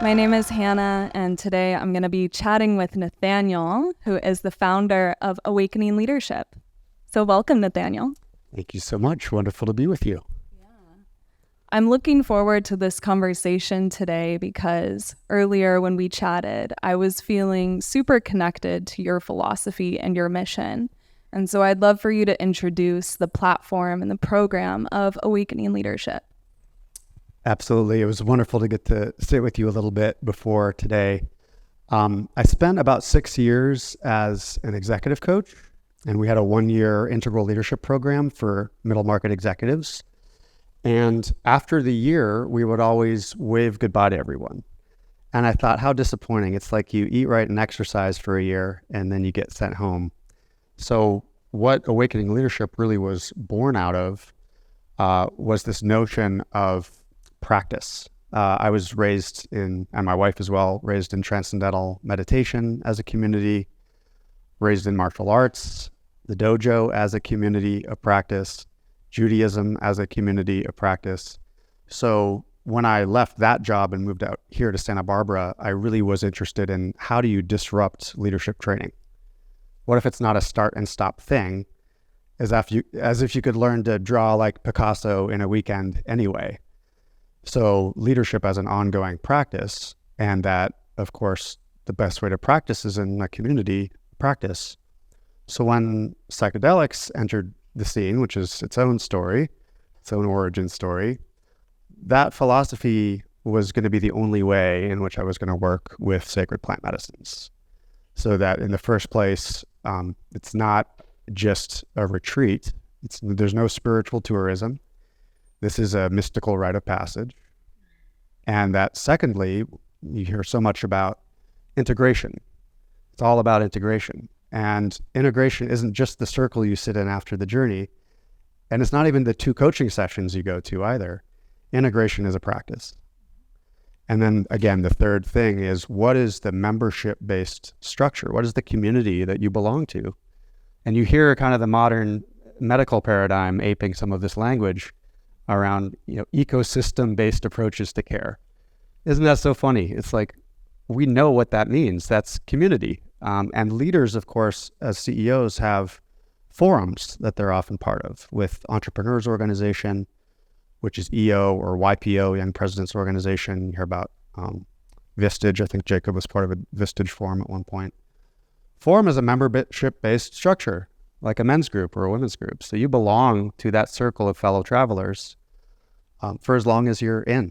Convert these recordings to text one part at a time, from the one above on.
My name is Hannah, and today I'm going to be chatting with Nathanael, who is the founder of Awakening Leadership. So welcome, Nathanael. Thank you so much. Wonderful to be with you. I'm looking forward to this conversation today because earlier when we chatted, I was feeling super connected to your philosophy and your mission. And so I'd love for you to introduce the platform and the program of Awakening Leadership. Absolutely. It was wonderful to get to sit with you a little bit before today. I spent about 6 years as an executive coach, and we had a 1-year integral leadership program for middle market executives. And after the year, we would always wave goodbye to everyone. And I thought, how disappointing. It's like you eat right and exercise for a year, and then you get sent home. So what Awakening Leadership really was born out of was this notion of practice. I was raised in, and my wife as well, raised in transcendental meditation as a community, raised in martial arts, the dojo as a community of practice, Judaism as a community of practice. So when I left that job and moved out here to Santa Barbara, I really was interested in how do you disrupt leadership training? What if it's not a start and stop thing, as if you could learn to draw like Picasso in a weekend anyway? So leadership as an ongoing practice, and that, of course, the best way to practice is in a community practice. So when psychedelics entered the scene, which is its own story, its own origin story, that philosophy was going to be the only way in which I was going to work with sacred plant medicines. So that in the first place, it's not just a retreat. There's no spiritual tourism. This is a mystical rite of passage. And that secondly, you hear so much about integration. It's all about integration. And integration isn't just the circle you sit in after the journey. And it's not even the 2 coaching sessions you go to either. Integration is a practice. And then again, the third thing is, what is the membership-based structure? What is the community that you belong to? And you hear kind of the modern medical paradigm aping some of this language around, ecosystem-based approaches to care. Isn't that so funny? It's like, we know what that means. That's community. And leaders, of course, as CEOs, have forums that they're often part of with Entrepreneurs Organization, which is EO or YPO, Young Presidents Organization. You hear about Vistage. I think Jacob was part of a Vistage forum at one point. Forum is a membership-based structure, like a men's group or a women's group. So you belong to that circle of fellow travelers for as long as you're in.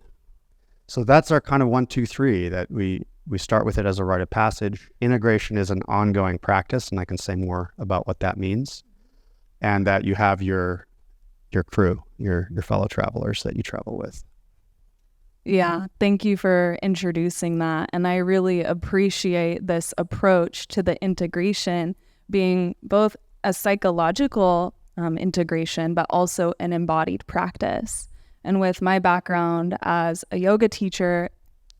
So that's our kind of 1, 2, 3, that we start with it as a rite of passage. Integration is an ongoing practice, and I can say more about what that means. And that you have your crew, your fellow travelers that you travel with. Yeah, thank you for introducing that. And I really appreciate this approach to the integration being both a psychological integration, but also an embodied practice. And with my background as a yoga teacher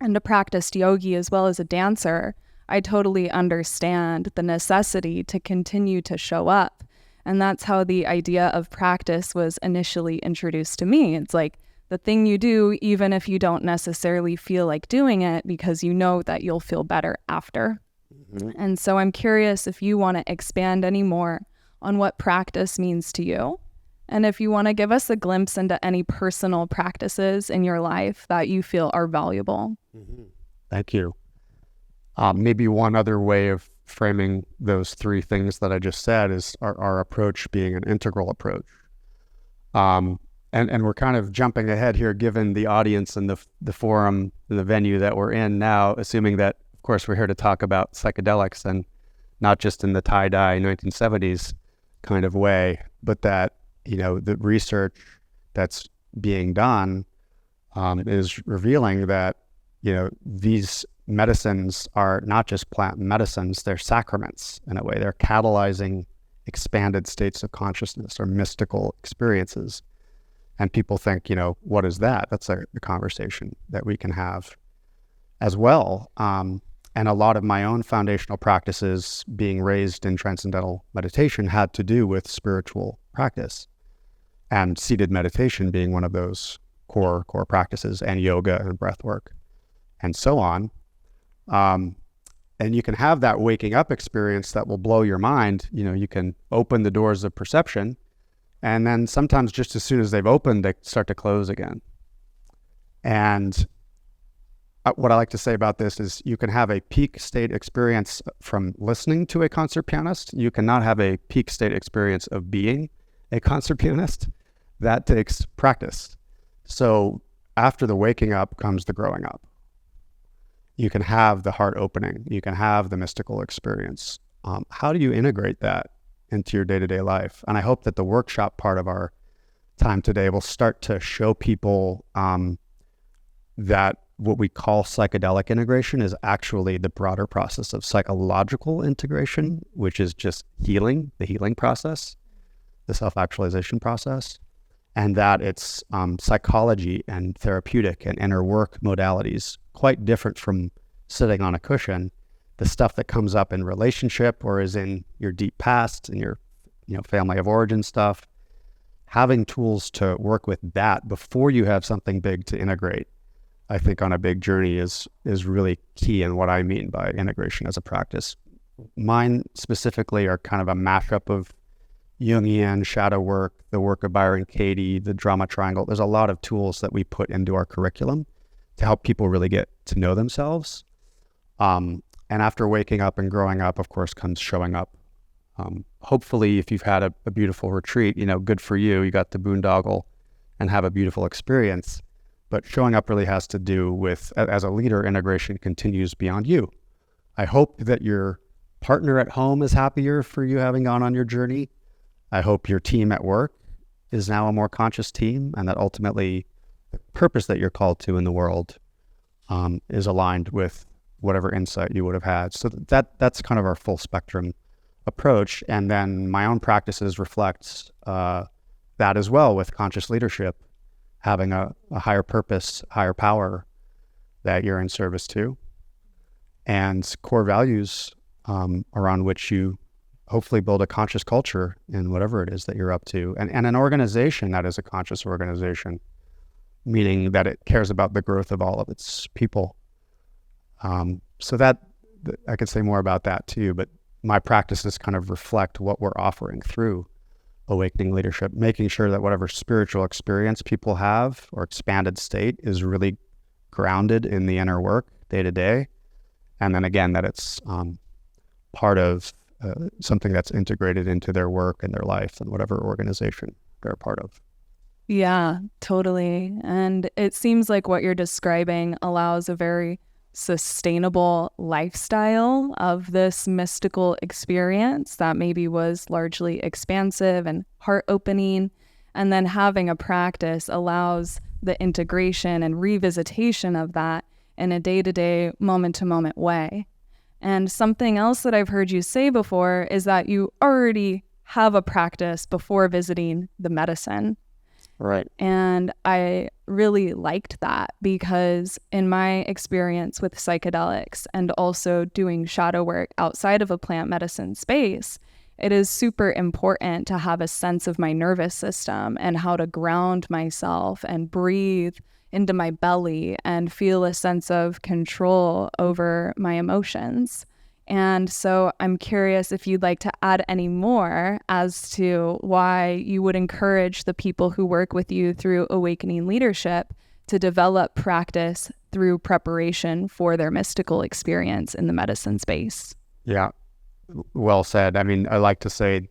and a practiced yogi as well as a dancer, I totally understand the necessity to continue to show up. And that's how the idea of practice was initially introduced to me. It's like the thing you do, even if you don't necessarily feel like doing it, because you know that you'll feel better after. Mm-hmm. And so I'm curious if you want to expand any more on what practice means to you. And if you want to give us a glimpse into any personal practices in your life that you feel are valuable. Mm-hmm. Thank you. Maybe one other way of framing those 3 things that I just said is our approach being an integral approach. And we're kind of jumping ahead here, given the audience and the forum, the venue that we're in now, assuming that, of course, we're here to talk about psychedelics, and not just in the tie-dye 1970s kind of way, but that, the research that's being done is revealing that, these medicines are not just plant medicines, they're sacraments in a way. They're catalyzing expanded states of consciousness or mystical experiences. And people think, what is that? That's a conversation that we can have as well. And a lot of my own foundational practices, being raised in transcendental meditation, had to do with spiritual practice, and seated meditation being one of those core practices, and yoga and breath work. and so on. And you can have that waking up experience that will blow your mind. You can open the doors of perception, and then sometimes just as soon as they've opened, they start to close again. And what I like to say about this is you can have a peak state experience from listening to a concert pianist. You cannot have a peak state experience of being a concert pianist. That takes practice. So after the waking up comes the growing up. You can have the heart opening. You can have the mystical experience. How do you integrate that into your day-to-day life? And I hope that the workshop part of our time today will start to show people that what we call psychedelic integration is actually the broader process of psychological integration, which is just healing, the healing process, the self-actualization process, and that it's psychology and therapeutic and inner work modalities, quite different from sitting on a cushion. The stuff that comes up in relationship or is in your deep past and your family of origin stuff, having tools to work with that before you have something big to integrate, I think on a big journey is really key in what I mean by integration as a practice. Mine specifically are kind of a mashup of Jungian shadow work, the work of Byron Katie, the drama triangle. There's a lot of tools that we put into our curriculum to help people really get to know themselves. And after waking up and growing up, of course, comes showing up. Hopefully, if you've had a beautiful retreat, good for you. You got the boondoggle and have a beautiful experience. But showing up really has to do with, as a leader, integration continues beyond you. I hope that your partner at home is happier for you having gone on your journey. I hope your team at work is now a more conscious team, and that ultimately the purpose that you're called to in the world is aligned with whatever insight you would have had. So that's kind of our full spectrum approach. And then my own practices reflect that as well, with conscious leadership, having a higher purpose, higher power that you're in service to, and core values around which you hopefully build a conscious culture in whatever it is that you're up to, and an organization that is a conscious organization, meaning that it cares about the growth of all of its people. So that I could say more about that too, but my practices kind of reflect what we're offering through Awakening Leadership, making sure that whatever spiritual experience people have or expanded state is really grounded in the inner work day to day. And then again, that it's part of something that's integrated into their work and their life and whatever organization they're a part of. Yeah, totally. And it seems like what you're describing allows a very sustainable lifestyle of this mystical experience that maybe was largely expansive and heart-opening. And then having a practice allows the integration and revisitation of that in a day-to-day, moment-to-moment way. And something else that I've heard you say before is that you already have a practice before visiting the medicine. Right. And I really liked that because in my experience with psychedelics and also doing shadow work outside of a plant medicine space, it is super important to have a sense of my nervous system and how to ground myself and breathe into my belly and feel a sense of control over my emotions. And so I'm curious if you'd like to add any more as to why you would encourage the people who work with you through Awakening Leadership to develop practice through preparation for their mystical experience in the medicine space. Yeah, well said. I mean, I like to say,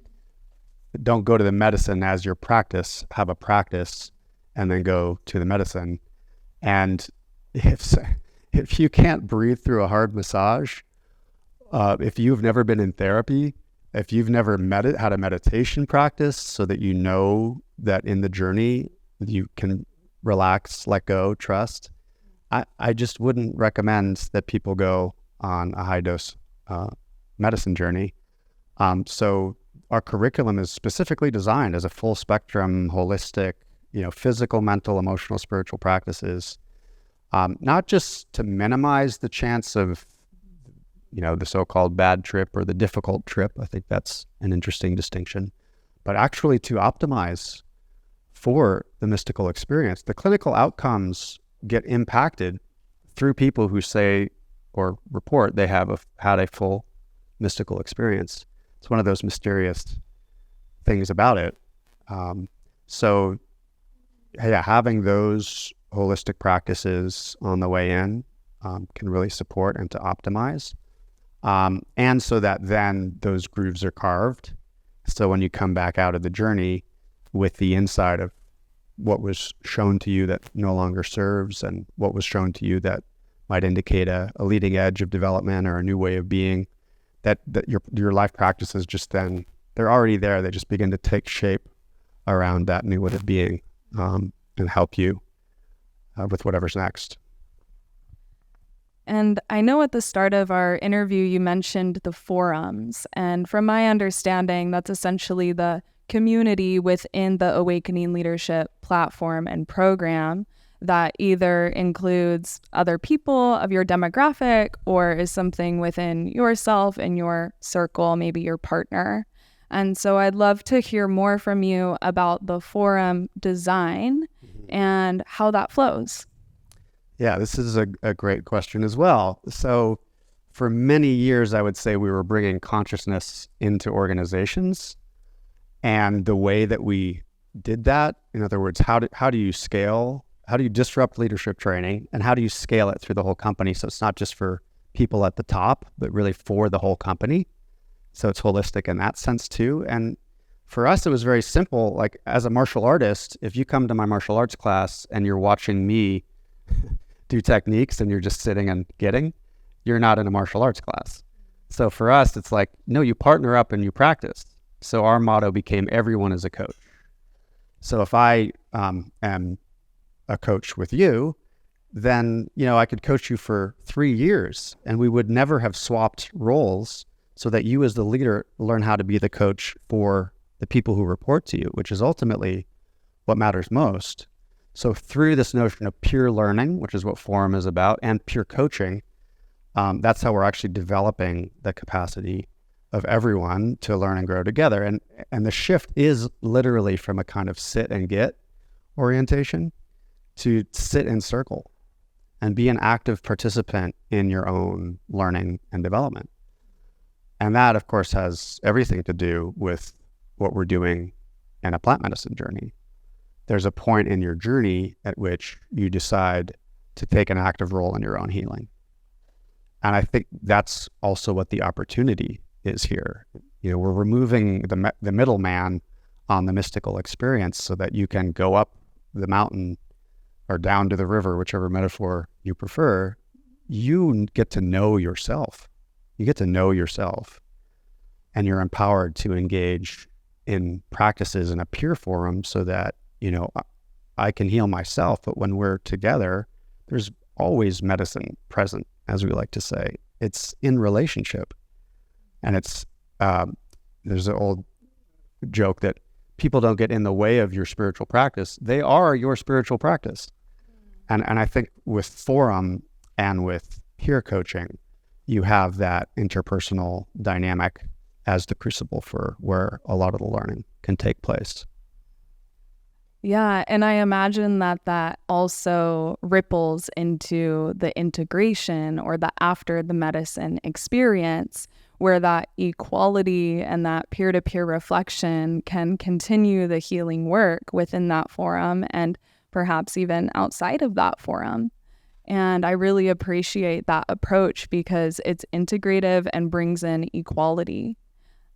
don't go to the medicine as your practice, have a practice, and then go to the medicine. And if you can't breathe through a hard massage, if you've never been in therapy, if you've never had a meditation practice so that you know that in the journey you can relax, let go, trust, I just wouldn't recommend that people go on a high dose medicine journey. So our curriculum is specifically designed as a full spectrum, holistic, physical, mental, emotional, spiritual practices, not just to minimize the chance of the so-called bad trip or the difficult trip. I think that's an interesting distinction, but actually to optimize for the mystical experience. The clinical outcomes get impacted through people who say or report they have had a full mystical experience. It's one of those mysterious things about it. So yeah, having those holistic practices on the way in can really support and to optimize. And so that then those grooves are carved. So when you come back out of the journey with the insight of what was shown to you that no longer serves and what was shown to you that might indicate a leading edge of development or a new way of being, that your life practices just then, they're already there. They just begin to take shape around that new way of being and help you with whatever's next. And I know at the start of our interview, you mentioned the forums. And from my understanding, that's essentially the community within the Awakening Leadership platform and program that either includes other people of your demographic or is something within yourself and your circle, maybe your partner. And so I'd love to hear more from you about the forum design and how that flows. Yeah, this is a great question as well. So for many years, I would say we were bringing consciousness into organizations. And the way that we did that, in other words, how do you scale? How do you disrupt leadership training? And how do you scale it through the whole company? So it's not just for people at the top, but really for the whole company. So it's holistic in that sense too. And for us, it was very simple. Like as a martial artist, if you come to my martial arts class and you're watching me do techniques and you're just sitting and getting, you're not in a martial arts class. So for us, it's like, no, you partner up and you practice. So our motto became everyone is a coach. So if I am a coach with you, then, I could coach you for 3 years and we would never have swapped roles so that you as the leader learn how to be the coach for the people who report to you, which is ultimately what matters most. So through this notion of pure learning, which is what Forum is about, and pure coaching, that's how we're actually developing the capacity of everyone to learn and grow together. And the shift is literally from a kind of sit and get orientation to sit in circle and be an active participant in your own learning and development. And that, of course, has everything to do with what we're doing in a plant medicine journey. There's a point in your journey at which you decide to take an active role in your own healing. And I think that's also what the opportunity is here. We're removing the middleman on the mystical experience so that you can go up the mountain or down to the river, whichever metaphor you prefer. You get to know yourself. You get to know yourself, and you're empowered to engage in practices in a pure forum so that I can heal myself, but when we're together, there's always medicine present, as we like to say. It's in relationship. And it's, there's an old joke that people don't get in the way of your spiritual practice. They are your spiritual practice. And I think with forum and with peer coaching, you have that interpersonal dynamic as the crucible for where a lot of the learning can take place. Yeah, and I imagine that also ripples into the integration or the after the medicine experience, where that equality and that peer-to-peer reflection can continue the healing work within that forum and perhaps even outside of that forum. And I really appreciate that approach because it's integrative and brings in equality.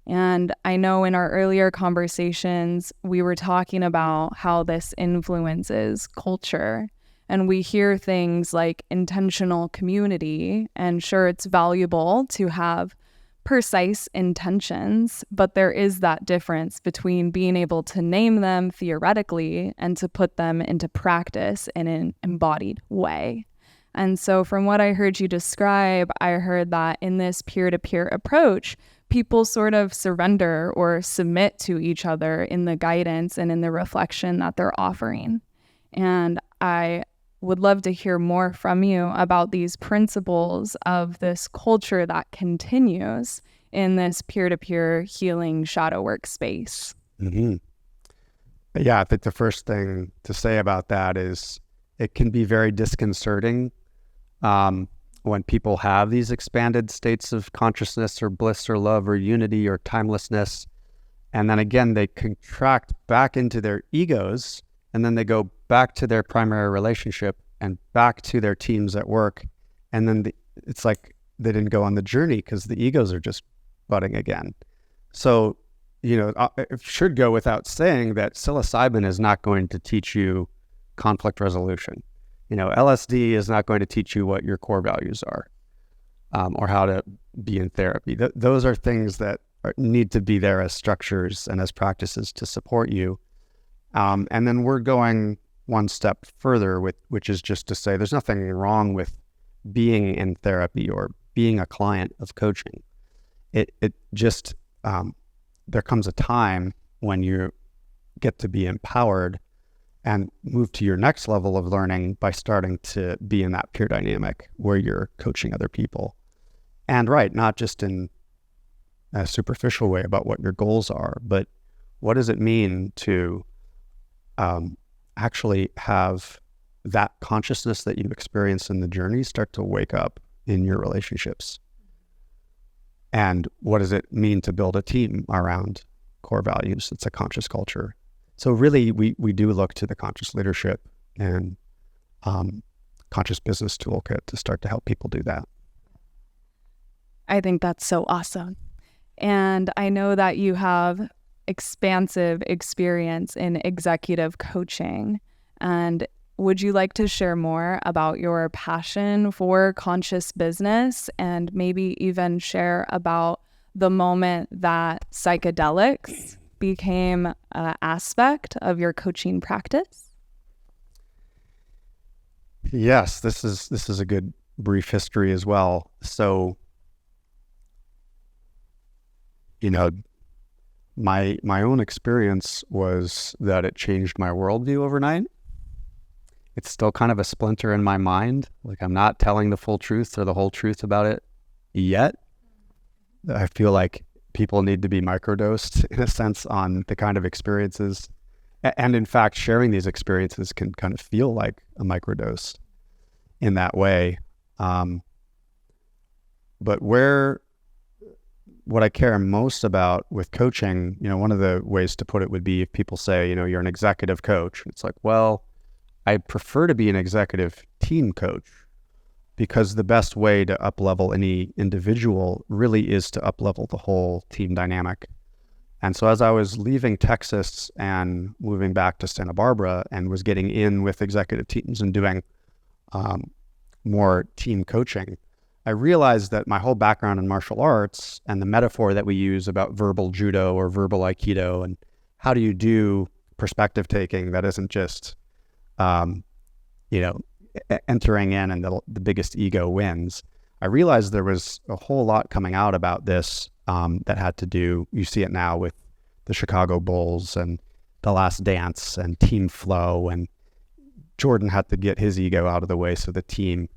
And I know in our earlier conversations, we were talking about how this influences culture. And we hear things like intentional community, and sure, it's valuable to have precise intentions, but there is that difference between being able to name them theoretically and to put them into practice in an embodied way. And so from what I heard you describe, I heard that in this peer-to-peer approach, people sort of surrender or submit to each other in the guidance and in the reflection that they're offering. And I would love to hear more from you about these principles of this culture that continues in this peer-to-peer healing shadow work space. Mm-hmm. Yeah, I think the first thing to say about that is it can be very disconcerting when people have these expanded states of consciousness or bliss or love or unity or timelessness, and then again, they contract back into their egos, and then they go back to their primary relationship and back to their teams at work. And then it's like they didn't go on the journey because the egos are just butting again. So, it should go without saying that psilocybin is not going to teach you conflict resolution. LSD is not going to teach you what your core values are, or how to be in therapy. Those are things that need to be there as structures and as practices to support you. And then we're going one step further, which is just to say there's nothing wrong with being in therapy or being a client of coaching. It just, there comes a time when you get to be empowered and move to your next level of learning by starting to be in that peer dynamic where you're coaching other people. And not just in a superficial way about what your goals are, but what does it mean to actually have that consciousness that you experience in the journey start to wake up in your relationships? And what does it mean to build a team around core values? It's a conscious culture. So really, we do look to the conscious leadership and conscious business toolkit to start to help people do that. I think that's so awesome. And I know that you have expansive experience in executive coaching. And would you like to share more about your passion for conscious business, and maybe even share about the moment that psychedelics became an aspect of your coaching practice? Yes, this is a good brief history as well. So, my own experience was that it changed my worldview overnight. It's still kind of a splinter in my mind. Like, I'm not telling the full truth or the whole truth about it yet. I feel like people need to be microdosed in a sense on the kind of experiences. And in fact, sharing these experiences can kind of feel like a microdose in that way. But what I care most about with coaching, one of the ways to put it would be if people say, you're an executive coach. It's like, well, I prefer to be an executive team coach, because the best way to up-level any individual really is to up-level the whole team dynamic. And so as I was leaving Texas and moving back to Santa Barbara and was getting in with executive teams and doing more team coaching, I realized that my whole background in martial arts and the metaphor that we use about verbal judo or verbal aikido and how do you do perspective taking that isn't just, entering in and the biggest ego wins. I realized there was a whole lot coming out about this that had to do, you see it now with the Chicago Bulls and The Last Dance and Team Flow, and Jordan had to get his ego out of the way so the team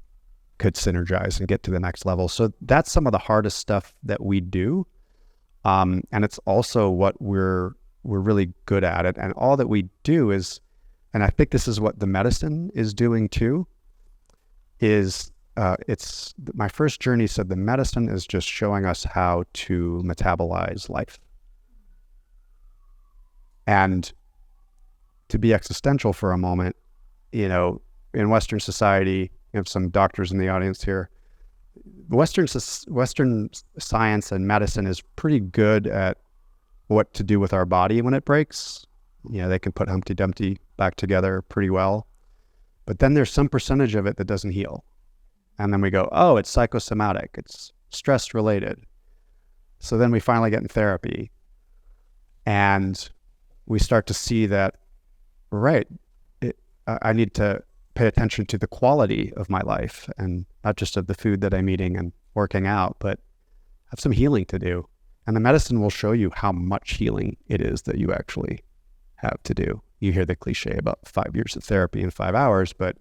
could synergize and get to the next level. So that's some of the hardest stuff that we do. And it's also what we're really good at it. And all that we do is, and I think this is what the medicine is doing too, is it's my first journey said the medicine is just showing us how to metabolize life. And to be existential for a moment, in Western society, you have some doctors in the audience here. Western science and medicine is pretty good at what to do with our body when it breaks. They can put Humpty Dumpty back together pretty well. But then there's some percentage of it that doesn't heal. And then we go, oh, it's psychosomatic. It's stress related. So then we finally get in therapy. And we start to see that, I need to pay attention to the quality of my life and not just of the food that I'm eating and working out, but have some healing to do. And the medicine will show you how much healing it is that you actually have to do. You hear the cliche about 5 years of therapy in 5 hours, but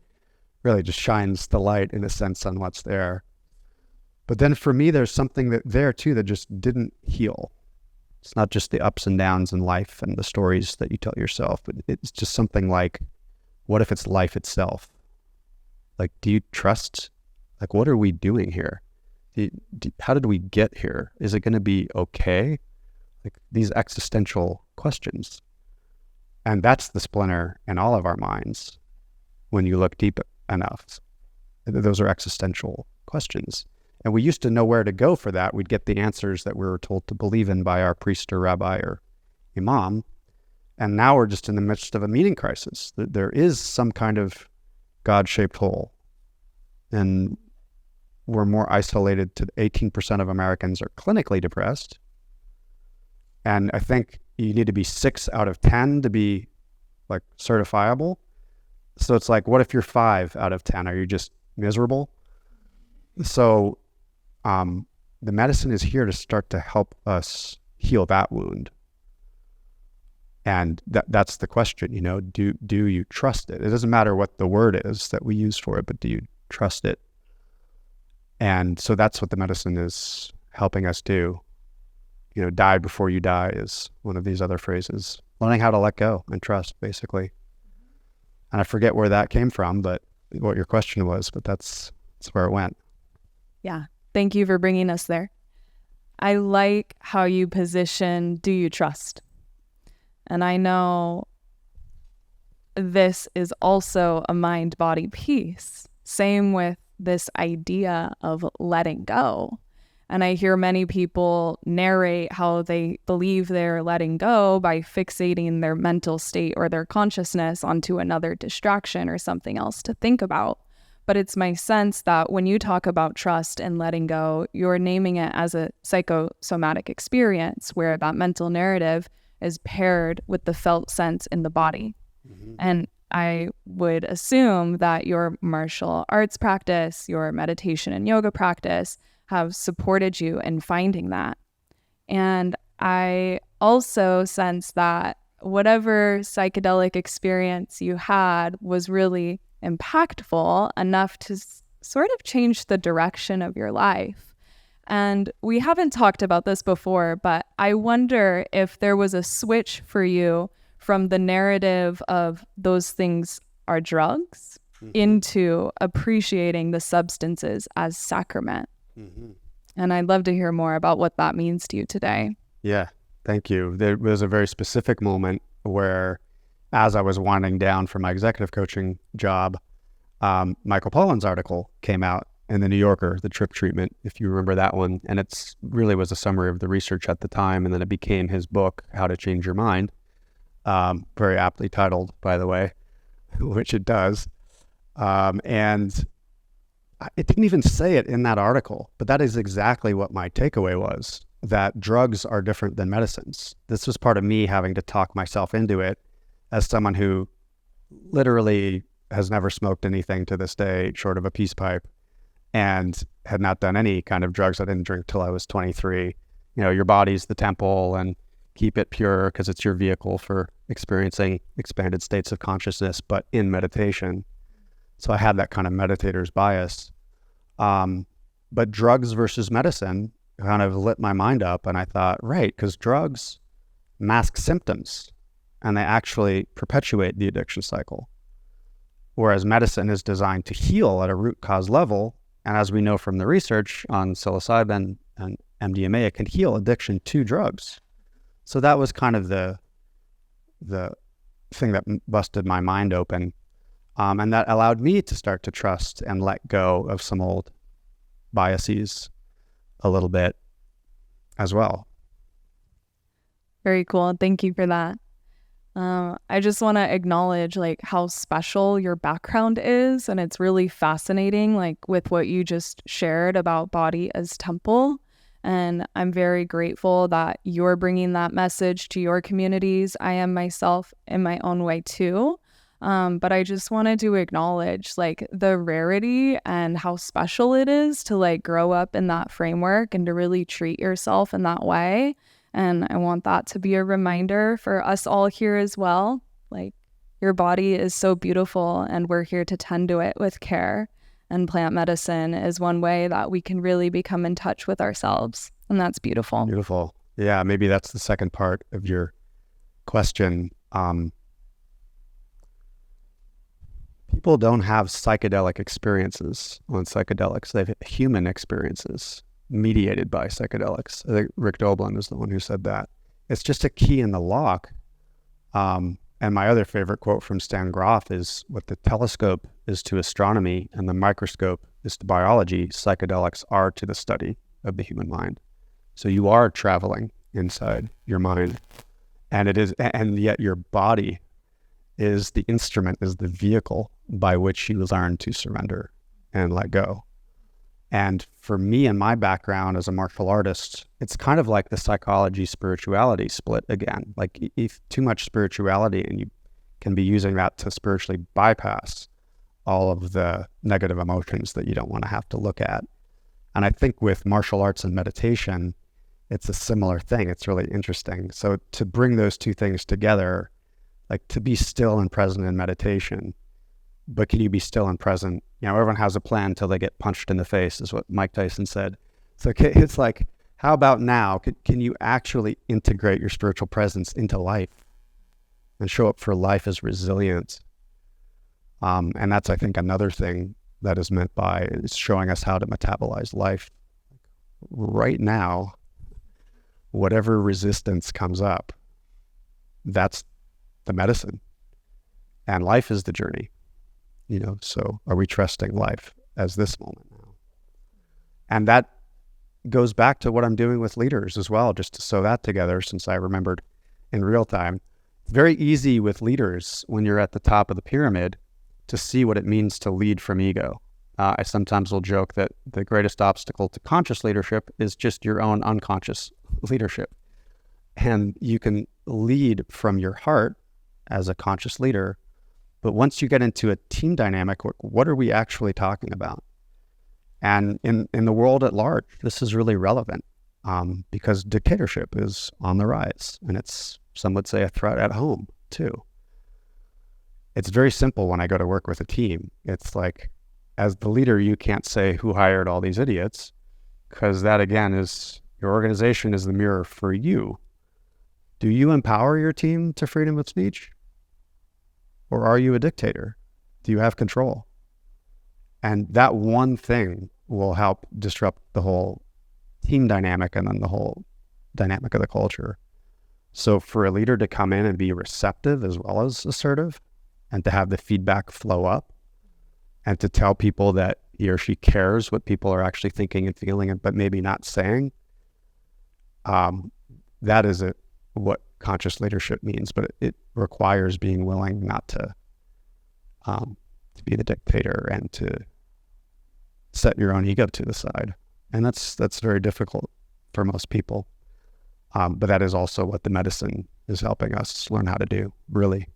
really just shines the light in a sense on what's there. But then for me, there's something that there too that just didn't heal. It's not just the ups and downs in life and the stories that you tell yourself, but it's just something like, what if it's life itself? Like, do you trust Like, what are we doing here? How did we get here? Is it going to be okay? Like these existential questions. And that's the splinter in all of our minds when you look deep enough. Those are existential questions. And we used to know where to go for that. We'd get the answers that we were told to believe in by our priest or rabbi or imam. And now we're just in the midst of a meaning crisis. There is some kind of God-shaped hole. And we're more isolated to 18% of Americans are clinically depressed. And I think you need to be 6 out of 10 to be like certifiable. So it's like, what if you're 5 out of 10? Are you just miserable? So the medicine is here to start to help us heal that wound. And that's the question, you know, do you trust it? It doesn't matter what the word is that we use for it, but do you trust it? And so that's what the medicine is helping us do. You know, die before you die is one of these other phrases. Learning how to let go and trust, basically. And I forget where that came from, but what your question was, but that's where it went. Yeah. Thank you for bringing us there. I like how you position, do you trust? And I know this is also a mind-body piece. Same with this idea of letting go. And I hear many people narrate how they believe they're letting go by fixating their mental state or their consciousness onto another distraction or something else to think about. But it's my sense that when you talk about trust and letting go, you're naming it as a psychosomatic experience where that mental narrative is paired with the felt sense in the body. Mm-hmm. And I would assume that your martial arts practice, your meditation and yoga practice have supported you in finding that. And I also sense that whatever psychedelic experience you had was really impactful enough to sort of change the direction of your life. And we haven't talked about this before, but I wonder if there was a switch for you from the narrative of those things are drugs into appreciating the substances as sacrament. Mm-hmm. And I'd love to hear more about what that means to you today. Yeah, thank you. There was a very specific moment where, as I was winding down from my executive coaching job, Michael Pollan's article came out in the New Yorker, The Trip Treatment, if you remember that one. And it's really was a summary of the research at the time. And then it became his book, How to Change Your Mind. Very aptly titled, by the way, which it does. And it didn't even say it in that article, but that is exactly what my takeaway was, that drugs are different than medicines. This was part of me having to talk myself into it as someone who literally has never smoked anything to this day short of a peace pipe and had not done any kind of drugs. I didn't drink till I was 23. You know, your body's the temple and keep it pure because it's your vehicle for experiencing expanded states of consciousness, but in meditation. So I had that kind of meditator's bias. But drugs versus medicine kind of lit my mind up, and I thought, right, because drugs mask symptoms and they actually perpetuate the addiction cycle. Whereas medicine is designed to heal at a root cause level. And as we know from the research on psilocybin and MDMA, it can heal addiction to drugs. So that was kind of the thing that busted my mind open. And that allowed me to start to trust and let go of some old biases a little bit as well. Very cool. Thank you for that. I just want to acknowledge like how special your background is. And it's really fascinating, like with what you just shared about body as temple. And I'm very grateful that you're bringing that message to your communities. I am myself in my own way too. But I just wanted to acknowledge like the rarity and how special it is to like grow up in that framework and to really treat yourself in that way. And I want that to be a reminder for us all here as well. Like your body is so beautiful and we're here to tend to it with care. And plant medicine is one way that we can really become in touch with ourselves. And that's beautiful. Beautiful. Yeah, maybe that's the second part of your question. people don't have psychedelic experiences on psychedelics. They have human experiences mediated by psychedelics. I think Rick Doblin is the one who said that. It's just a key in the lock. And my other favorite quote from Stan Grof is, what the telescope is to astronomy and the microscope is to biology, psychedelics are to the study of the human mind. So you are traveling inside your mind, and yet your body is the instrument, is the vehicle by which you learn to surrender and let go. And for me and my background as a martial artist, it's kind of like the psychology spirituality split again. Like if too much spirituality, and you can be using that to spiritually bypass all of the negative emotions that you don't want to have to look at. And I think with martial arts and meditation, it's a similar thing. It's really interesting. So to bring those two things together, like to be still and present in meditation, but can you be still and present? You know, everyone has a plan until they get punched in the face, is what Mike Tyson said. So it's like, how about now? Can you actually integrate your spiritual presence into life and show up for life as resilient? And that's, I think, another thing that is meant by is showing us how to metabolize life. Right now, whatever resistance comes up, that's the medicine. And life is the journey. You know, so are we trusting life as this moment now? And that goes back to what I'm doing with leaders as well, just to sew that together, since I remembered in real time. It's very easy with leaders when you're at the top of the pyramid to see what it means to lead from ego. I sometimes will joke that the greatest obstacle to conscious leadership is just your own unconscious leadership. And you can lead from your heart as a conscious leader, but once you get into a team dynamic, what are we actually talking about? And in the world at large, this is really relevant because dictatorship is on the rise, and it's, some would say, a threat at home too. It's very simple when I go to work with a team. It's like, as the leader, you can't say who hired all these idiots, because that, again, is your organization is the mirror for you. Do you empower your team to freedom of speech? Or are you a dictator? Do you have control? And that one thing will help disrupt the whole team dynamic and then the whole dynamic of the culture. So for a leader to come in and be receptive as well as assertive, and to have the feedback flow up, and to tell people that he or she cares what people are actually thinking and feeling, but maybe not saying, that is what conscious leadership means. But it requires being willing not to be the dictator and to set your own ego to the side. And that's very difficult for most people. But that is also what the medicine is helping us learn how to do, really,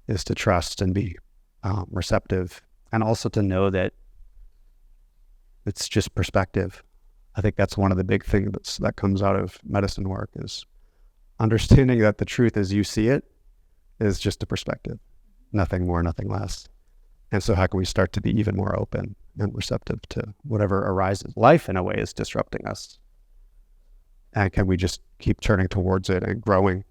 is to trust and be receptive, and also to know that it's just perspective. I think that's one of the big things that comes out of medicine work, is understanding that the truth as you see it is just a perspective, nothing more, nothing less. And so how can we start to be even more open and receptive to whatever arises? Life, in a way, is disrupting us. And can we just keep turning towards it and growing,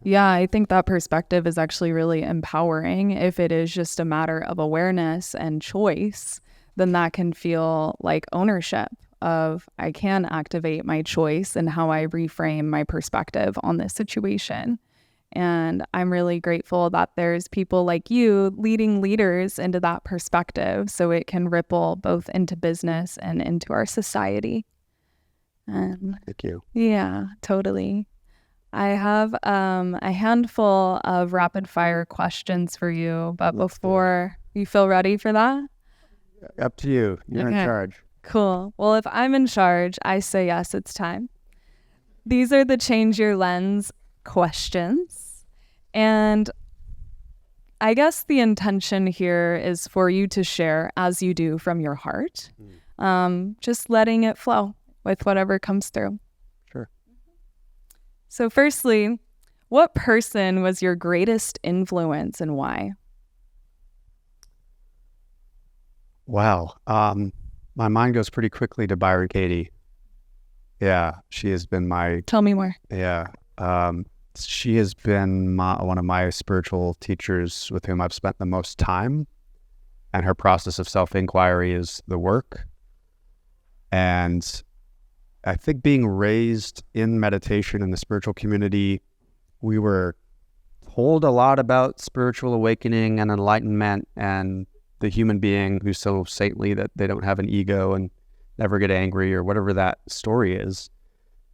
Yeah, I think that perspective is actually really empowering. If it is just a matter of awareness and choice, then that can feel like ownership of, I can activate my choice and how I reframe my perspective on this situation. And I'm really grateful that there's people like you leading leaders into that perspective, so it can ripple both into business and into our society. And thank you. Yeah, totally. I have a handful of rapid fire questions for you, but before, you feel ready for that? Up to you. You're Okay. in charge. Cool. Well, if I'm in charge, I say yes, it's time. These are the change your lens questions. And I guess the intention here is for you to share as you do from your heart, just letting it flow with whatever comes through. Sure. So firstly, what person was your greatest influence and why? Wow. My mind goes pretty quickly to Byron Katie. Yeah, she has been Tell me more. to She has been one of my spiritual teachers with whom I've spent the most time, and her process of self-inquiry is the work. And I think being raised in meditation in the spiritual community, we were told a lot about spiritual awakening and enlightenment and the human being who's so saintly that they don't have an ego and never get angry or whatever that story is.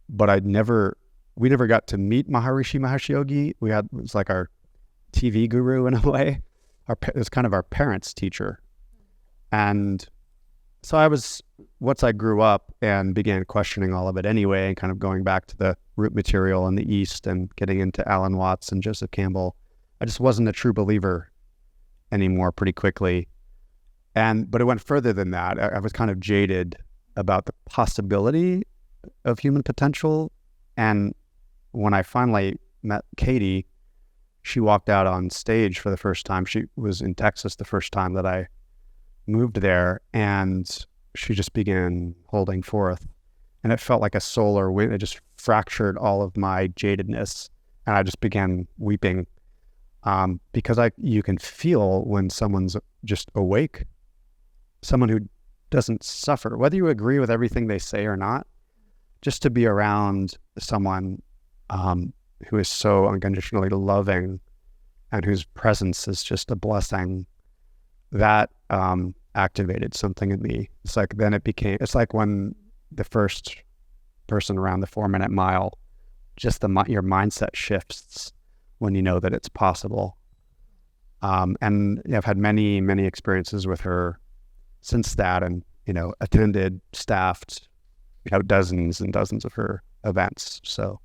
But we never got to meet Maharishi Mahesh Yogi. It was like our TV guru in a way. It was kind of our parents' teacher. And so once I grew up and began questioning all of it anyway, and kind of going back to the root material in the East and getting into Alan Watts and Joseph Campbell, I just wasn't a true believer anymore pretty quickly. But it went further than that. I was kind of jaded about the possibility of human potential. And when I finally met Katie, she walked out on stage for the first time. She was in Texas the first time that I moved there, and she just began holding forth. And it felt like a solar wind. It just fractured all of my jadedness. And I just began weeping because you can feel when someone's just awake, someone who doesn't suffer, whether you agree with everything they say or not. Just to be around someone who is so unconditionally loving and whose presence is just a blessing, that activated something in me. It's like when the first person around the 4-minute mile, just your mindset shifts when you know that it's possible. And I've had many, many experiences with her since that, and, attended, staffed, dozens and dozens of her events. So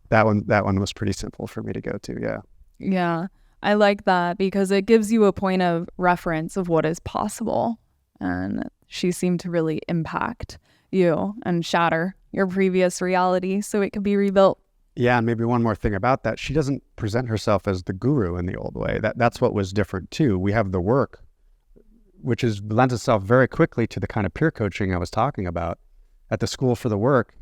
that one was pretty simple for me to go to. Yeah. Yeah. I like that because it gives you a point of reference of what is possible. And she seemed to really impact you and shatter your previous reality so it could be rebuilt. Yeah. And maybe one more thing about that. She doesn't present herself as the guru in the old way. That's what was different too. We have the work, which lends itself very quickly to the kind of peer coaching I was talking about. At the School for the Work,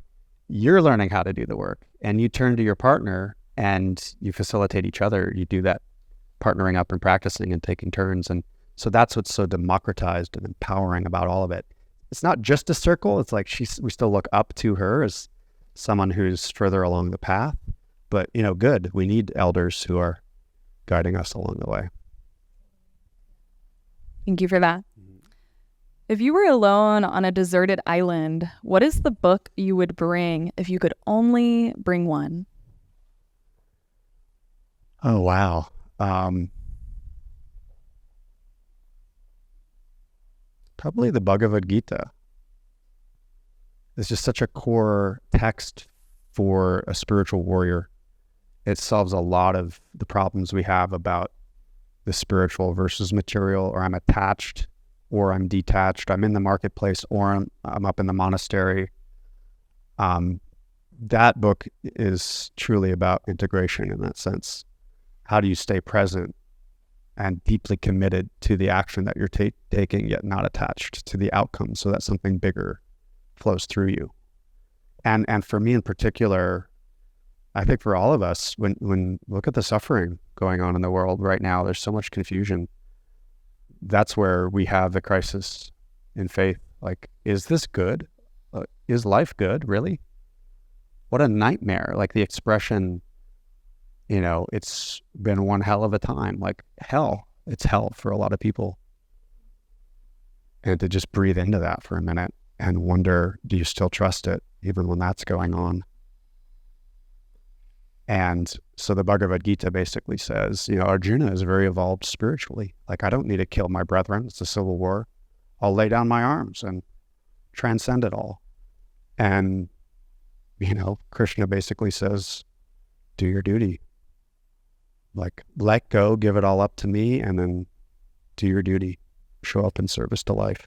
you're learning how to do the work, and you turn to your partner and you facilitate each other. You do that partnering up and practicing and taking turns. And so that's what's so democratized and empowering about all of it. It's not just a circle. It's like we still look up to her as someone who's further along the path, but good. We need elders who are guiding us along the way. Thank you for that. If you were alone on a deserted island, what is the book you would bring if you could only bring one? Oh, wow. Probably the Bhagavad Gita. It's just such a core text for a spiritual warrior. It solves a lot of the problems we have about the spiritual versus material, or I'm attached or I'm detached. I'm in the marketplace or I'm up in the monastery. That book is truly about integration in that sense. How do you stay present and deeply committed to the action that you're taking, yet not attached to the outcome, so that something bigger flows through you? And for me in particular, I think for all of us, when look at the suffering going on in the world right now, there's so much confusion. That's where we have the crisis in faith. Like, is this good? Is life good, really? What a nightmare. Like the expression, it's been one hell of a time. Like hell, it's hell for a lot of people. And to just breathe into that for a minute and wonder, do you still trust it even when that's going on? And so the Bhagavad Gita basically says, Arjuna is very evolved spiritually. Like, I don't need to kill my brethren. It's a civil war. I'll lay down my arms and transcend it all. And, Krishna basically says, do your duty. Like, let go, give it all up to me, and then do your duty. Show up in service to life.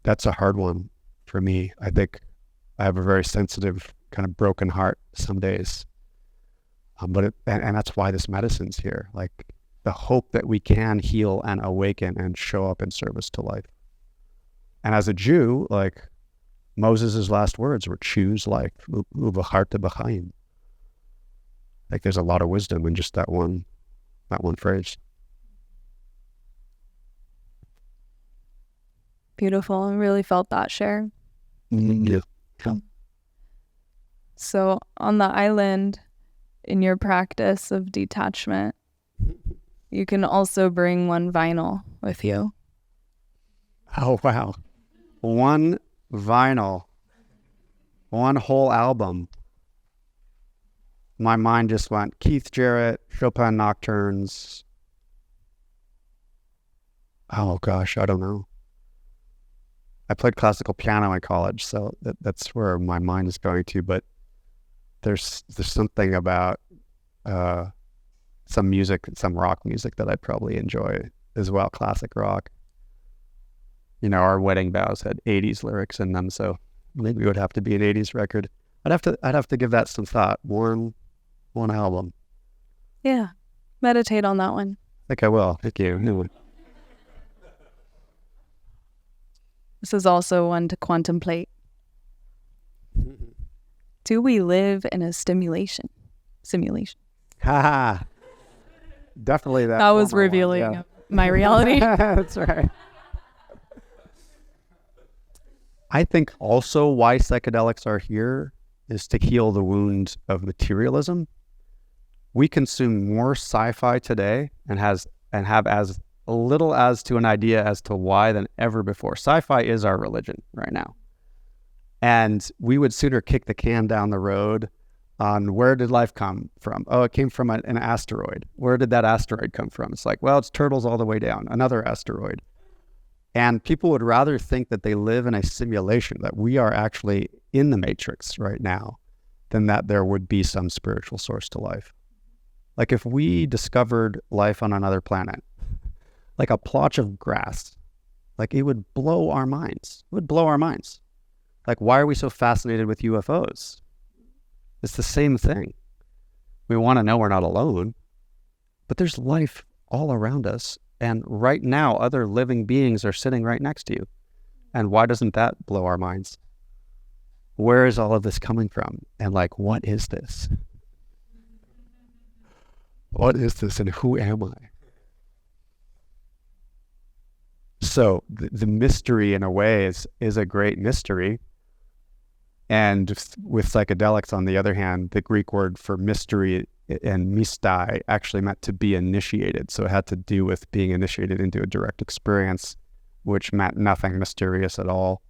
That's a hard one for me. I think I have a very sensitive, kind of broken heart some days. And that's why this medicine's here. Like the hope that we can heal and awaken and show up in service to life. And as a Jew, like Moses' last words were, choose life, uvaharta b'chaim. Like there's a lot of wisdom in just that one phrase. Beautiful. I really felt that share. Yeah. So on the island, in your practice of detachment, you can also bring one vinyl with you. Oh, wow. One vinyl, one whole album. My mind just went Keith Jarrett, Chopin Nocturnes. Oh gosh, I don't know. I played classical piano in college, so that's where my mind is going to. But there's something about some music, some rock music that I probably enjoy as well, classic rock. You know, our wedding vows had 80s lyrics in them, so maybe it would have to be an 80s record. I'd have to give that some thought. One album. Yeah. Meditate on that one. I think I will. Thank you. Anyway. This is also one to contemplate. Do we live in a simulation? Ha! Definitely that. That was revealing my reality. That's right. I think also why psychedelics are here is to heal the wound of materialism. We consume more sci-fi today and have as little as to an idea as to why than ever before. Sci-fi is our religion right now. And we would sooner kick the can down the road on where did life come from? Oh, it came from an asteroid. Where did that asteroid come from? It's like, well, it's turtles all the way down, another asteroid. And people would rather think that they live in a simulation, that we are actually in the matrix right now, than that there would be some spiritual source to life. Like if we discovered life on another planet, like a plotch of grass, like it would blow our minds. It would blow our minds. Like, why are we so fascinated with UFOs? It's the same thing. We want to know we're not alone, but there's life all around us. And right now, other living beings are sitting right next to you. And why doesn't that blow our minds? Where is all of this coming from? And like, what is this? What is this and who am I? So the mystery in a way is a great mystery. And with psychedelics, on the other hand, the Greek word for mystery and mystai actually meant to be initiated. So it had to do with being initiated into a direct experience, which meant nothing mysterious at all.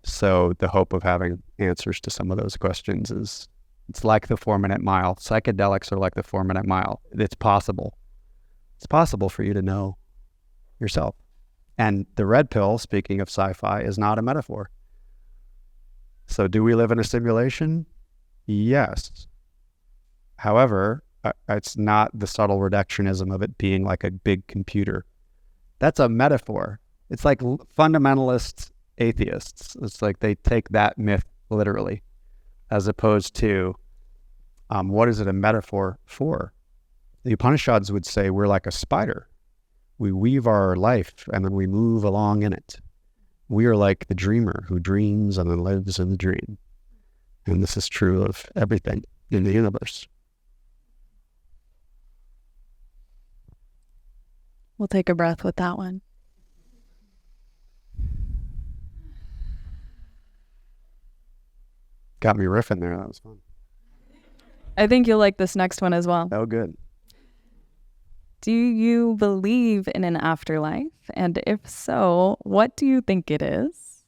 So the hope of having answers to some of those questions it's like the 4-minute mile. Psychedelics are like the 4-minute mile. It's possible. It's possible for you to know yourself. And the red pill, speaking of sci-fi, is not a metaphor. So do we live in a simulation? Yes. However, it's not the subtle reductionism of it being like a big computer. That's a metaphor. It's like fundamentalist atheists. It's like they take that myth literally, as opposed to what is it a metaphor for? The Upanishads would say we're like a spider. We weave our life and then we move along in it. We are like the dreamer who dreams and then lives in the dream. And this is true of everything in the universe. We'll take a breath with that one. Got me riffing there. That was fun. I think you'll like this next one as well. Oh, good. Do you believe in an afterlife? And if so, what do you think it is?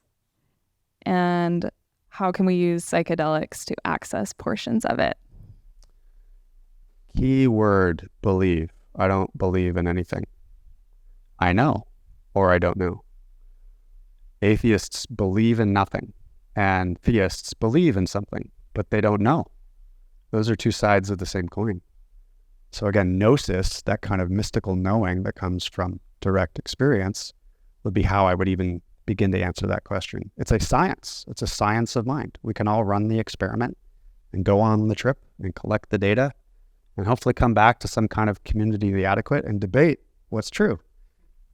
And how can we use psychedelics to access portions of it? Key word, believe. I don't believe in anything. I know, or I don't know. Atheists believe in nothing, and theists believe in something, but they don't know. Those are two sides of the same coin. So again, gnosis, that kind of mystical knowing that comes from direct experience, would be how I would even begin to answer that question. It's a science. It's a science of mind. We can all run the experiment and go on the trip and collect the data and hopefully come back to some kind of community of the adequate and debate what's true.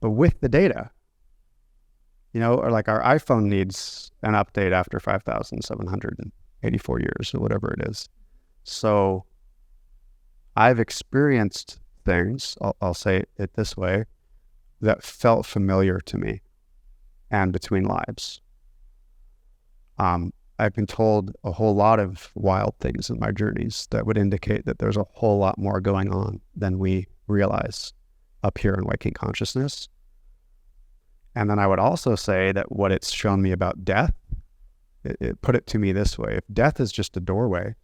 But with the data, you know, or like our iPhone needs an update after 5,784 years or whatever it is. So I've experienced things, I'll say it this way, that felt familiar to me and between lives. I've been told a whole lot of wild things in my journeys that would indicate that there's a whole lot more going on than we realize up here in waking consciousness. And then I would also say that what it's shown me about death, it put it to me this way: if death is just a doorway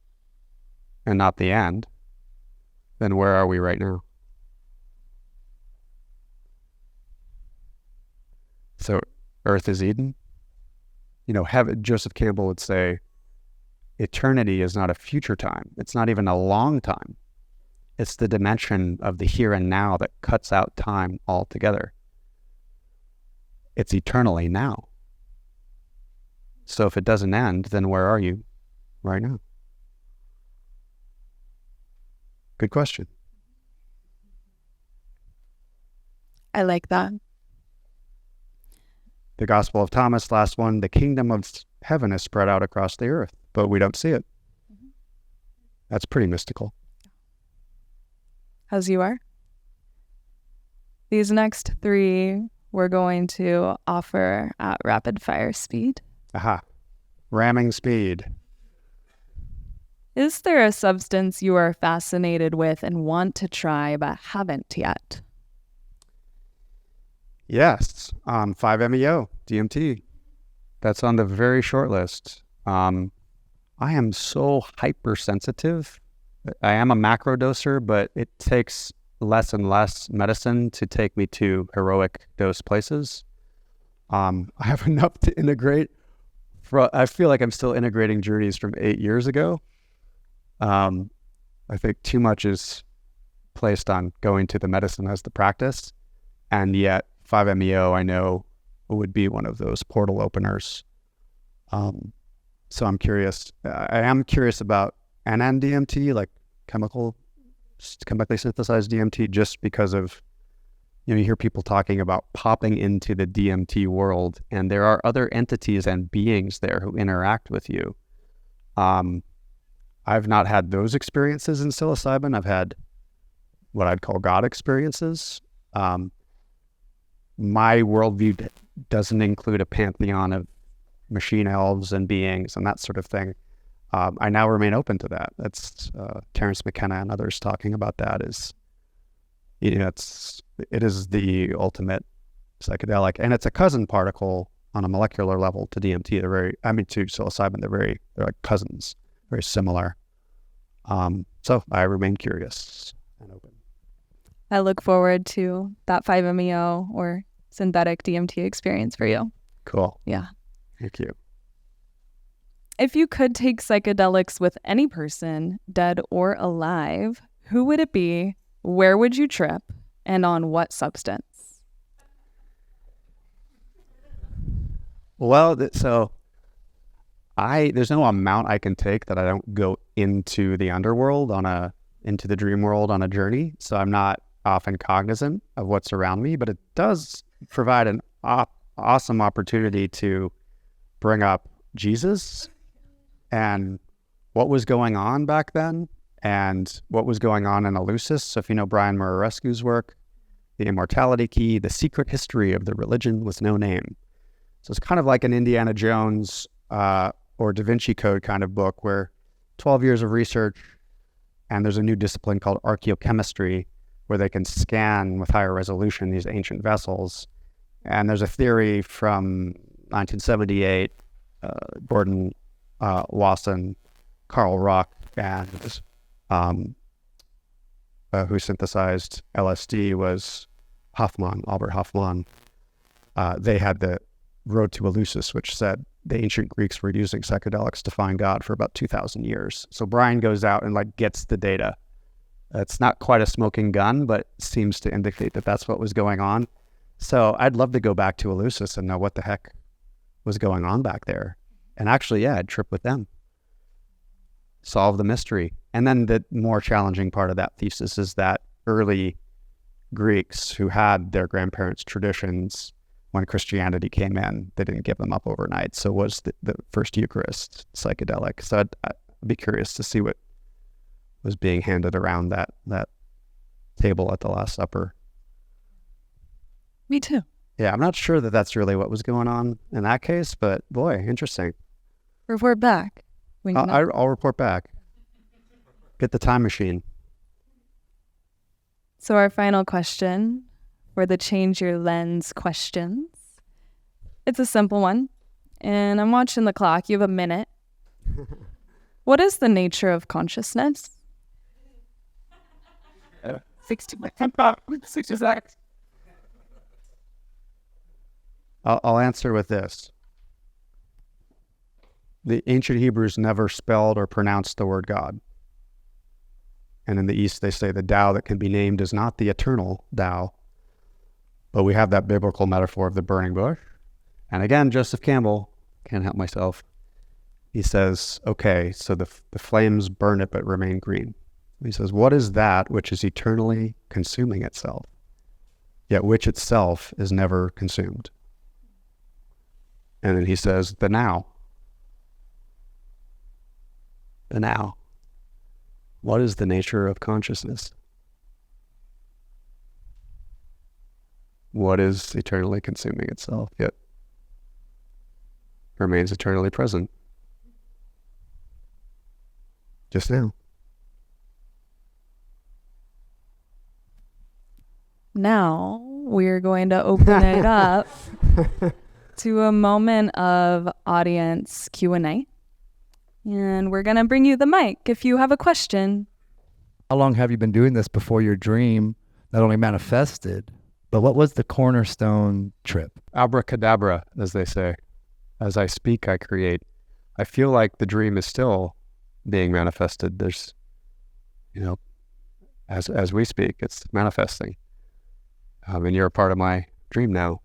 and not the end, then where are we right now? So Earth is Eden. Heaven, Joseph Campbell would say, eternity is not a future time. It's not even a long time. It's the dimension of the here and now that cuts out time altogether. It's eternally now. So if it doesn't end, then where are you right now? Good question. I like that. The Gospel of Thomas, last one, the kingdom of heaven is spread out across the earth, but we don't see it. That's pretty mystical. As you are. These next three we're going to offer at rapid fire speed. Aha. Ramming speed. Is there a substance you are fascinated with and want to try but haven't yet? Yes, 5-MeO, DMT. That's on the very short list. I am so hypersensitive. I am a macro doser, but it takes less and less medicine to take me to heroic dose places. I have enough to integrate. I feel like I'm still integrating journeys from 8 years ago. I think too much is placed on going to the medicine as the practice, and yet 5-MeO, I know, would be one of those portal openers. So I'm curious. I am curious about NN-DMT, like chemically synthesized DMT, just because of, you hear people talking about popping into the DMT world, and there are other entities and beings there who interact with you. I've not had those experiences in psilocybin. I've had what I'd call God experiences. My worldview doesn't include a pantheon of machine elves and beings and that sort of thing. I now remain open to that. That's Terence McKenna and others talking about that. It is the ultimate psychedelic, and it's a cousin particle on a molecular level to DMT. To psilocybin. They're like cousins, very similar. So I remain curious and open. I look forward to that 5-MeO or synthetic DMT experience for you. Cool. Yeah. Thank you. If you could take psychedelics with any person, dead or alive, who would it be? Where would you trip? And on what substance? Well, there's no amount I can take that I don't go into the underworld into the dream world on a journey. So I'm not often cognizant of what's around me, but it does provide an awesome opportunity to bring up Jesus and what was going on back then and what was going on in Eleusis. So if you know Brian Murarescu's work, The Immortality Key, The Secret History of the Religion with No Name. So it's kind of like an Indiana Jones or Da Vinci Code kind of book where 12 years of research, and there's a new discipline called archaeochemistry where they can scan with higher resolution these ancient vessels. And there's a theory from 1978, Gordon Wasson, Carl Rock, and who synthesized LSD was Albert Hoffman. They had the Road to Eleusis, which said the ancient Greeks were using psychedelics to find God for about 2,000 years. So Brian goes out and gets the data. It's not quite a smoking gun, but seems to indicate that that's what was going on. So I'd love to go back to Eleusis and know what the heck was going on back there. And actually, I'd trip with them. Solve the mystery. And then the more challenging part of that thesis is that early Greeks who had their grandparents' traditions, when Christianity came in, they didn't give them up overnight. So was the first Eucharist psychedelic. So I'd be curious to see was being handed around that table at the Last Supper. Me too. Yeah, I'm not sure that that's really what was going on in that case, but boy, interesting. Report back. I'll report back. Get the time machine. So our final question for the change your lens questions. It's a simple one. And I'm watching the clock. You have a minute. What is the nature of consciousness? 60 seconds. I'll answer with this. The ancient Hebrews never spelled or pronounced the word God. And in the East, they say the Tao that can be named is not the eternal Tao, but we have that biblical metaphor of the burning bush. And again, Joseph Campbell, can't help myself, he says, okay, so the flames burn it but remain green. He says, what is that which is eternally consuming itself, yet which itself is never consumed? And then he says, the now. The now. What is the nature of consciousness? What is eternally consuming itself, yet remains eternally present? Just now. Now we're going to open it up to a moment of audience Q&A. And we're going to bring you the mic if you have a question. How long have you been doing this before your dream not only manifested, but what was the cornerstone trip? Abracadabra, as they say. As I speak, I create. I feel like the dream is still being manifested. There's, as we speak, it's manifesting. And you're a part of my dream now.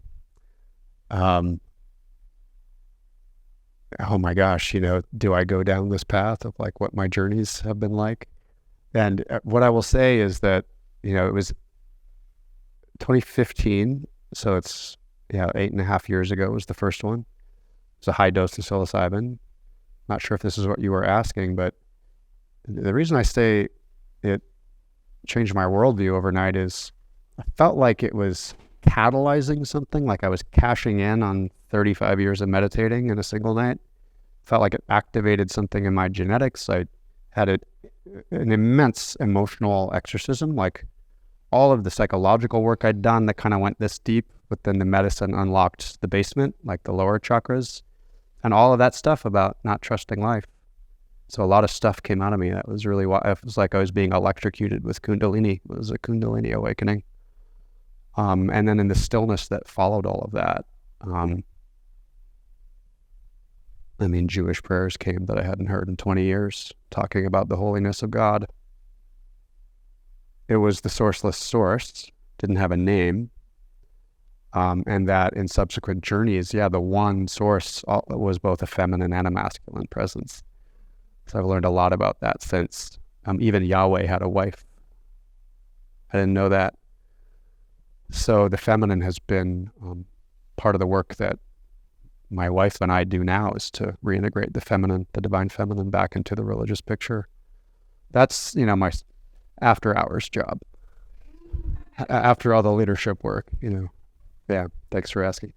Oh my gosh, do I go down this path of like what my journeys have been like? And what I will say is that, it was 2015. So it's, 8.5 years ago was the first one. It's a high dose of psilocybin. Not sure if this is what you were asking, but the reason I say it changed my worldview overnight is I felt like it was catalyzing something, like I was cashing in on 35 years of meditating in a single night. Felt like it activated something in my genetics. I had an immense emotional exorcism, like all of the psychological work I'd done that kind of went this deep, but then the medicine unlocked the basement, like the lower chakras, and all of that stuff about not trusting life. So a lot of stuff came out of me. That was really it was like I was being electrocuted with Kundalini. It was a Kundalini awakening. And then in the stillness that followed all of that, Jewish prayers came that I hadn't heard in 20 years, talking about the holiness of God. It was the sourceless source, didn't have a name, and that in subsequent journeys, the one source was both a feminine and a masculine presence. So I've learned a lot about that since. Even Yahweh had a wife. I didn't know that. So the feminine has been part of the work that my wife and I do now, is to reintegrate the feminine, the divine feminine, back into the religious picture. That's, my after hours job. After all the leadership work, Yeah, thanks for asking.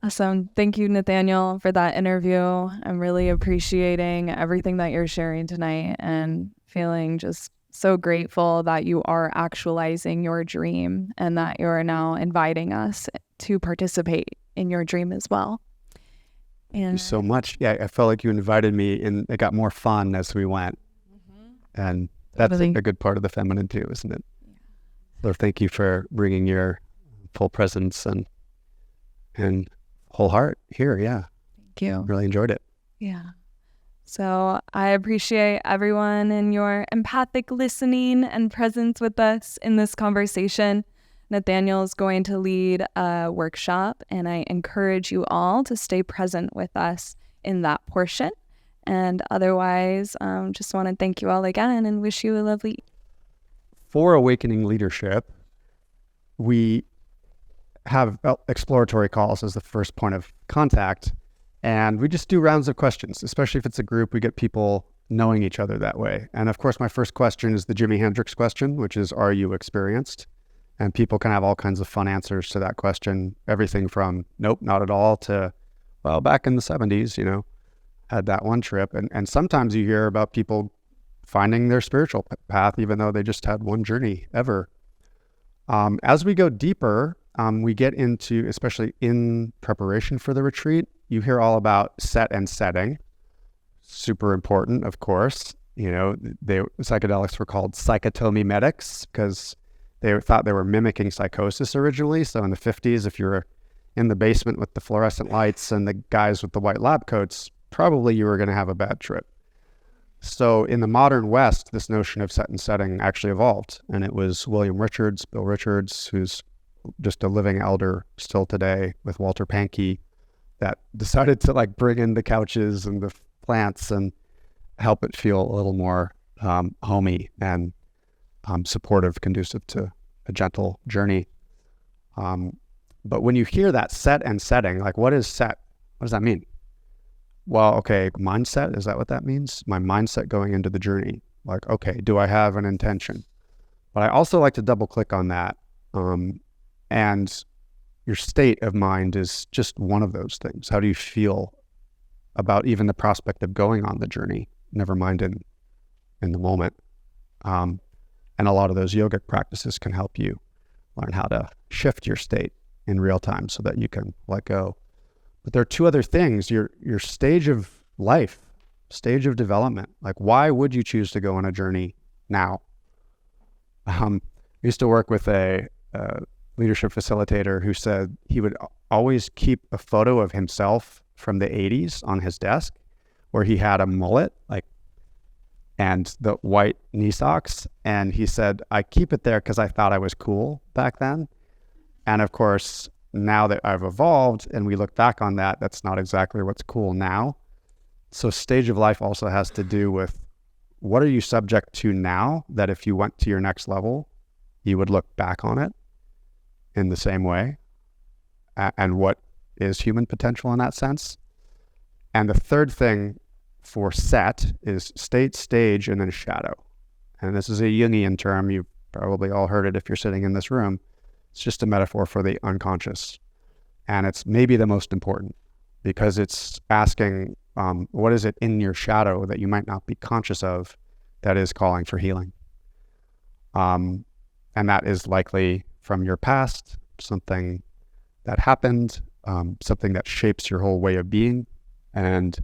Awesome. Thank you, Nathanael, for that interview. I'm really appreciating everything that you're sharing tonight and feeling just so grateful that you are actualizing your dream and that you are now inviting us to participate in your dream as well. Thank you so much. Yeah, I felt like you invited me, and it got more fun as we went. And that's a good part of the feminine too, isn't it? Yeah. So thank you for bringing your full presence and whole heart here. Yeah. Thank you. Really enjoyed it. Yeah. So I appreciate everyone and your empathic listening and presence with us in this conversation. Nathanael is going to lead a workshop, and I encourage you all to stay present with us in that portion. And otherwise, just want to thank you all again and wish you a lovely. For Awakening Leadership, we have exploratory calls as the first point of contact. And we just do rounds of questions, especially if it's a group. We get people knowing each other that way. And of course, my first question is the Jimi Hendrix question, which is, are you experienced? And people can have all kinds of fun answers to that question. Everything from, nope, not at all, to, well, back in the 70s, had that one trip. And sometimes you hear about people finding their spiritual path, even though they just had one journey ever. As we go deeper, we get into, especially in preparation for the retreat, you hear all about set and setting. Super important, of course. Psychedelics were called psychotomimetics because they thought they were mimicking psychosis originally. So in the 50s, if you were in the basement with the fluorescent lights and the guys with the white lab coats, probably you were going to have a bad trip. So in the modern West, this notion of set and setting actually evolved. And it was Bill Richards, who's just a living elder still today, with Walter Pankey, that decided to bring in the couches and the plants and help it feel a little more homey and supportive, conducive to a gentle journey. But when you hear that set and setting, what is set? What does that mean? Well, okay, mindset, is that what that means? My mindset going into the journey. Okay, do I have an intention? But I also like to double click on that. And your state of mind is just one of those things. How do you feel about even the prospect of going on the journey, never mind in the moment? And a lot of those yogic practices can help you learn how to shift your state in real time so that you can let go. But there are two other things: your stage of life, stage of development. Why would you choose to go on a journey now? I used to work with a leadership facilitator who said he would always keep a photo of himself from the 80s on his desk, where he had a mullet, and the white knee socks. And he said, I keep it there because I thought I was cool back then. And of course, now that I've evolved and we look back on that, that's not exactly what's cool now. So stage of life also has to do with, what are you subject to now that if you went to your next level, you would look back on it in the same way? And what is human potential in that sense? And the third thing for set is state, stage, and then shadow. And this is a Jungian term. You've probably all heard it if you're sitting in this room. It's just a metaphor for the unconscious. And it's maybe the most important, because it's asking, what is it in your shadow that you might not be conscious of that is calling for healing? And that is likely from your past, something that happened, something that shapes your whole way of being. And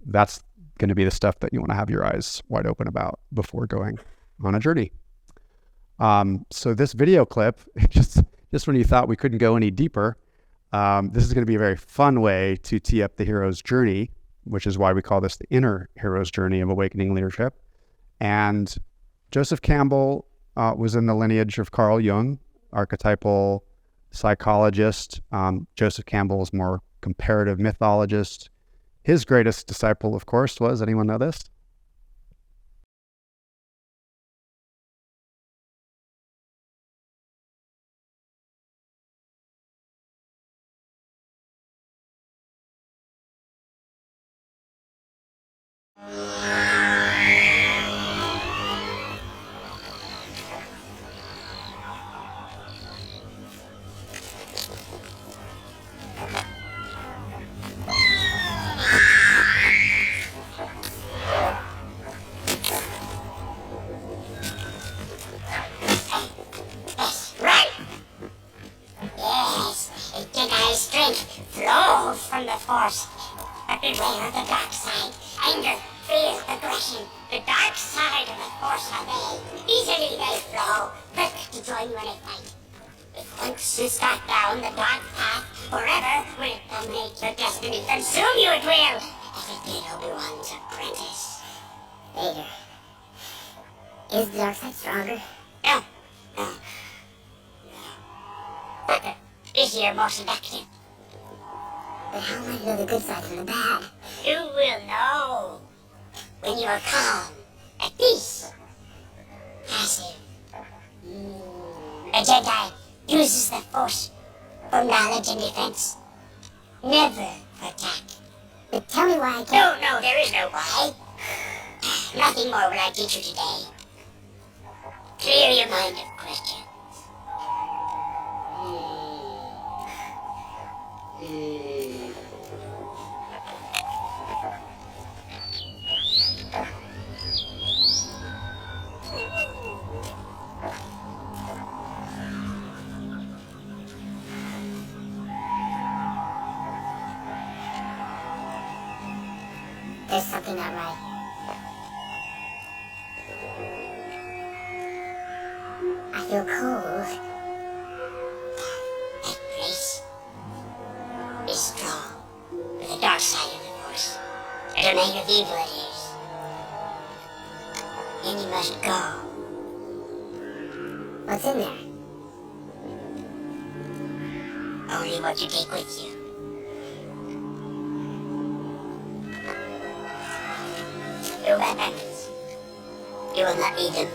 that's going to be the stuff that you want to have your eyes wide open about before going on a journey. So this video clip, just when you thought we couldn't go any deeper, this is going to be a very fun way to tee up the hero's journey, which is why we call this the inner hero's journey of awakening leadership. And Joseph Campbell was in the lineage of Carl Jung, archetypal psychologist. Joseph Campbell is more comparative mythologist. His greatest disciple, of course, was, anyone know this? From the force, but beware of the dark side. Anger, fear, aggression, the dark side of the force are they. Easily they flow, quick to join when they fight. If once you start down the dark path, forever will dominate your destiny. Consume you it will, as it did Obi-Wan's apprentice. Vader, is the dark side stronger? No. But is your more seductive? But how am I to know the good side from the bad? You will know when you are calm, at peace, passive. A Jedi uses the Force for knowledge and defense, never for attack. But tell me why I can't. No, there is no why. Nothing more will I teach you today. Clear your mind of questions. There's something not right. I feel cold. That place is strong, with the dark side of the force. A domain of evil it is. And you must go. What's in there? Only what you take with you. Your weapons. You will not need them.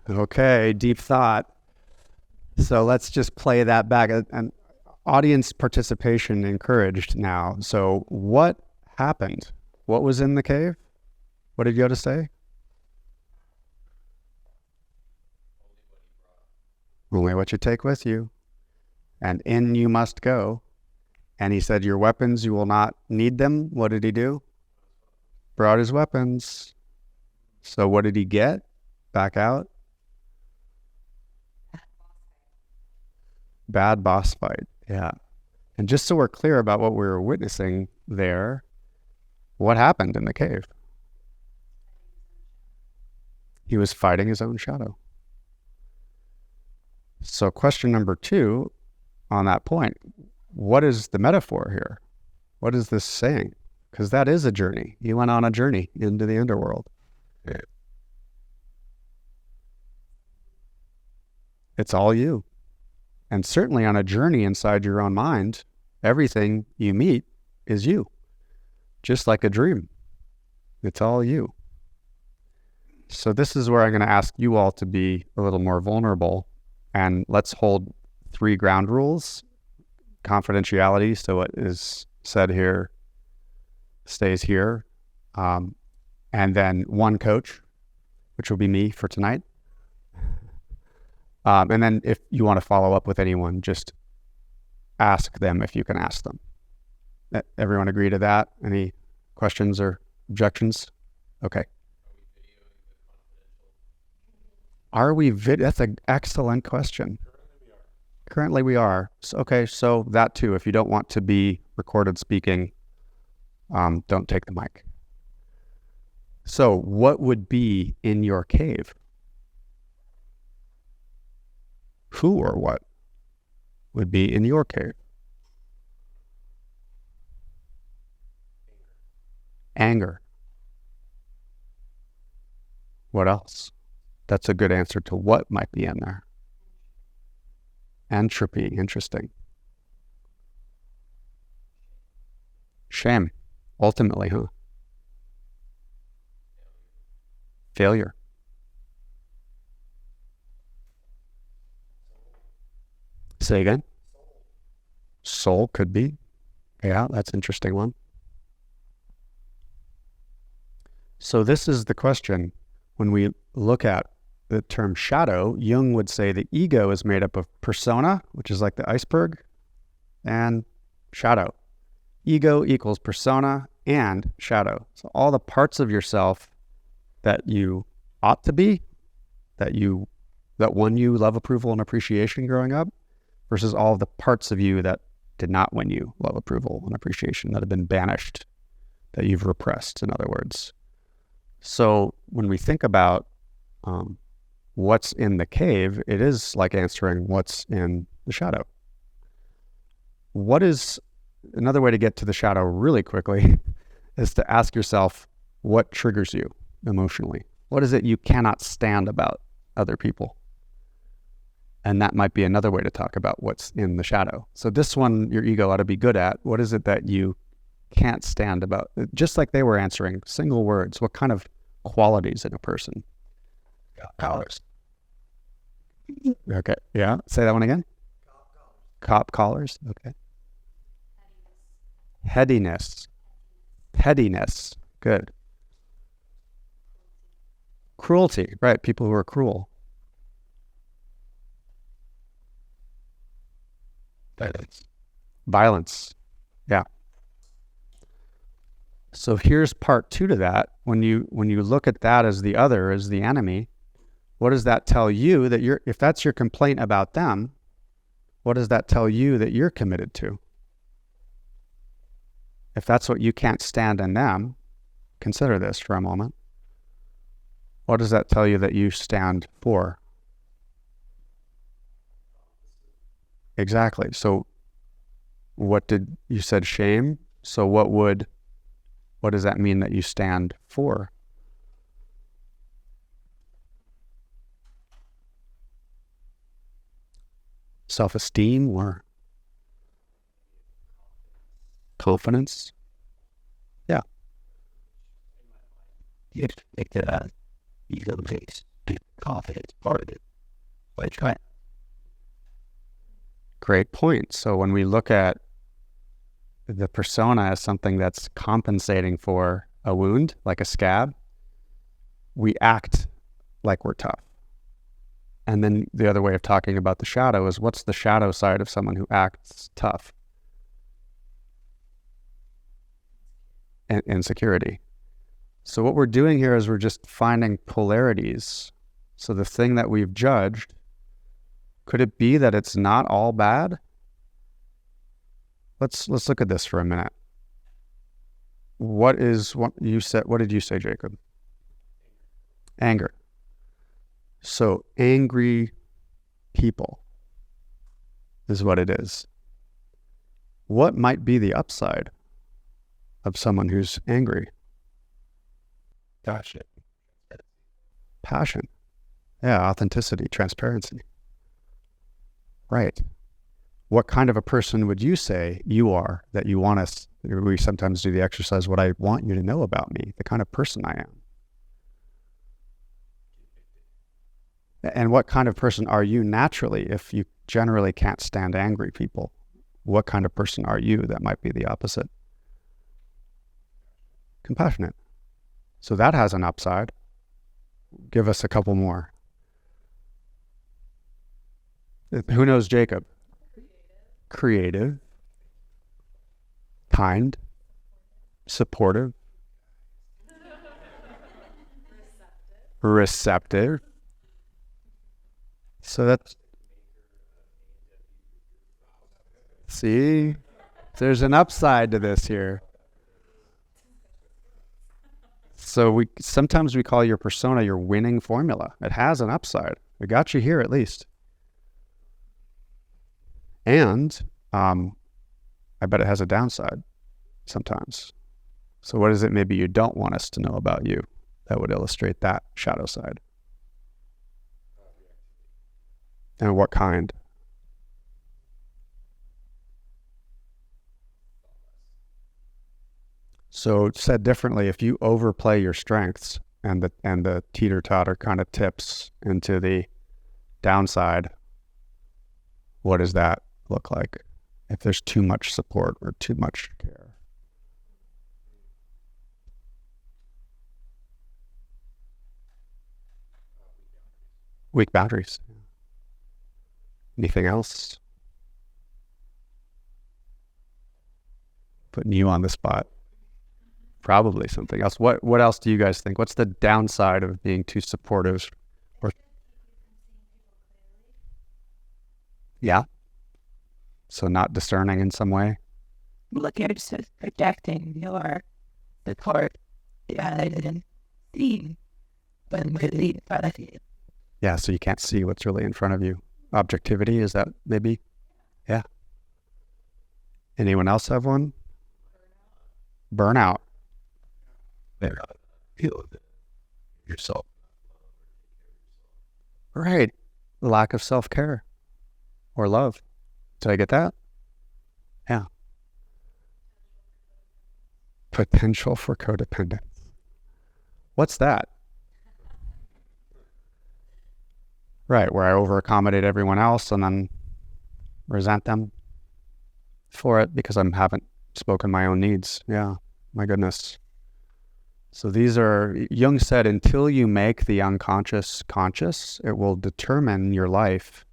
Okay, deep thought. So let's just play that back. And audience participation encouraged now. So what happened? What was in the cave? What did Yoda say? Only what you take with you. And in you must go. And he said, your weapons, you will not need them. What did he do? Brought his weapons. So what did he get? Back out? Bad boss fight. Yeah. And just so we're clear about what we were witnessing there, what happened in the cave? He was fighting his own shadow. So question number 2 on that point, what is the metaphor here? What is this saying? Because that is a journey. He went on a journey into the underworld. Yeah. It's all you. And certainly on a journey inside your own mind, everything you meet is you. Just like a dream. It's all you. So this is where I'm going to ask you all to be a little more vulnerable. And let's hold 3 ground rules. Confidentiality, so what is said here stays here. And then 1 coach, which will be me for tonight. And then if you want to follow up with anyone, just ask them if you can ask them. Everyone agree to that? Any questions or objections? Okay. Are we that's an excellent question. Currently we are. So, okay, so that too, if you don't want to be recorded speaking, don't take the mic. So what would be in your cave? Who or what would be in your cave? Anger. What else? That's a good answer to what might be in there. Entropy, interesting. Shame, ultimately, huh? Failure. Say again? Soul could be. Yeah, that's an interesting one. So this is the question. When we look at the term shadow, Jung would say the ego is made up of persona, which is like the iceberg, and shadow. Ego equals persona and shadow. So all the parts of yourself that you ought to be, that won you love, approval, and appreciation growing up, versus all of the parts of you that did not win you love, approval, and appreciation, that have been banished, that you've repressed, in other words. So when we think about what's in the cave, it is like answering what's in the shadow. What is another way to get to the shadow really quickly is to ask yourself, what triggers you emotionally? What is it you cannot stand about other people? And that might be another way to talk about what's in the shadow. So this one, your ego ought to be good at. What is it that you can't stand about? Just like they were answering, single words. What kind of qualities in a person? Collars. Okay. Yeah. Say that one again. Cop collars. Okay. Headiness. Pettiness. Good. Cruelty. Right. People who are cruel. Violence. Yeah. So here's part two to that. When you look at that as the other, as the enemy, what does that tell you that if that's your complaint about them, what does that tell you that you're committed to? If that's what you can't stand in them, consider this for a moment. What does that tell you that you stand for? Exactly. So what did you said shame? So what does that mean that you stand for? Self-esteem or confidence? Yeah. You take that ego base, confidence part of it. Which kind? Great point. So when we look at the persona as something that's compensating for a wound, like a scab, we act like we're tough. And then the other way of talking about the shadow is, what's the shadow side of someone who acts tough? Insecurity. So what we're doing here is we're just finding polarities. So the thing that we've judged, could it be that it's not all bad? Let's look at this for a minute. What you said? What did you say, Jacob? Anger. So angry people is what it is. What might be the upside of someone who's angry? Passion. Yeah, authenticity, transparency. Right. What kind of a person would you say you are that you want us? We sometimes do the exercise, what I want you to know about me, the kind of person I am. And what kind of person are you naturally if you generally can't stand angry people? What kind of person are you that might be the opposite? Compassionate. So that has an upside. Give us a couple more. Who knows Jacob? Creative. Kind. Supportive. Receptive. So that's, see, there's an upside to this here. So sometimes we call your persona your winning formula. It has an upside. It got you here at least. And I bet it has a downside sometimes. So what is it maybe you don't want us to know about you that would illustrate that shadow side? And what kind? So said differently, if you overplay your strengths and the teeter-totter kind of tips into the downside, what does that look like? If there's too much support or too much care. Weak boundaries. Anything else? Putting you on the spot. Probably something else. What else do you guys think? What's the downside of being too supportive? Or yeah. So not discerning in some way. Look at it as projecting your support rather than seeing what's really in front of you. Yeah, so you can't see what's really in front of you. Objectivity, is that maybe? Yeah. Anyone else have one? Burnout. Feel yourself. Right. Lack of self-care or love. Did I get that? Yeah. Potential for codependence. What's that? Right, where I over-accommodate everyone else and then resent them for it because I haven't spoken my own needs. Yeah, my goodness. So these are, Jung said, until you make the unconscious conscious, it will determine your life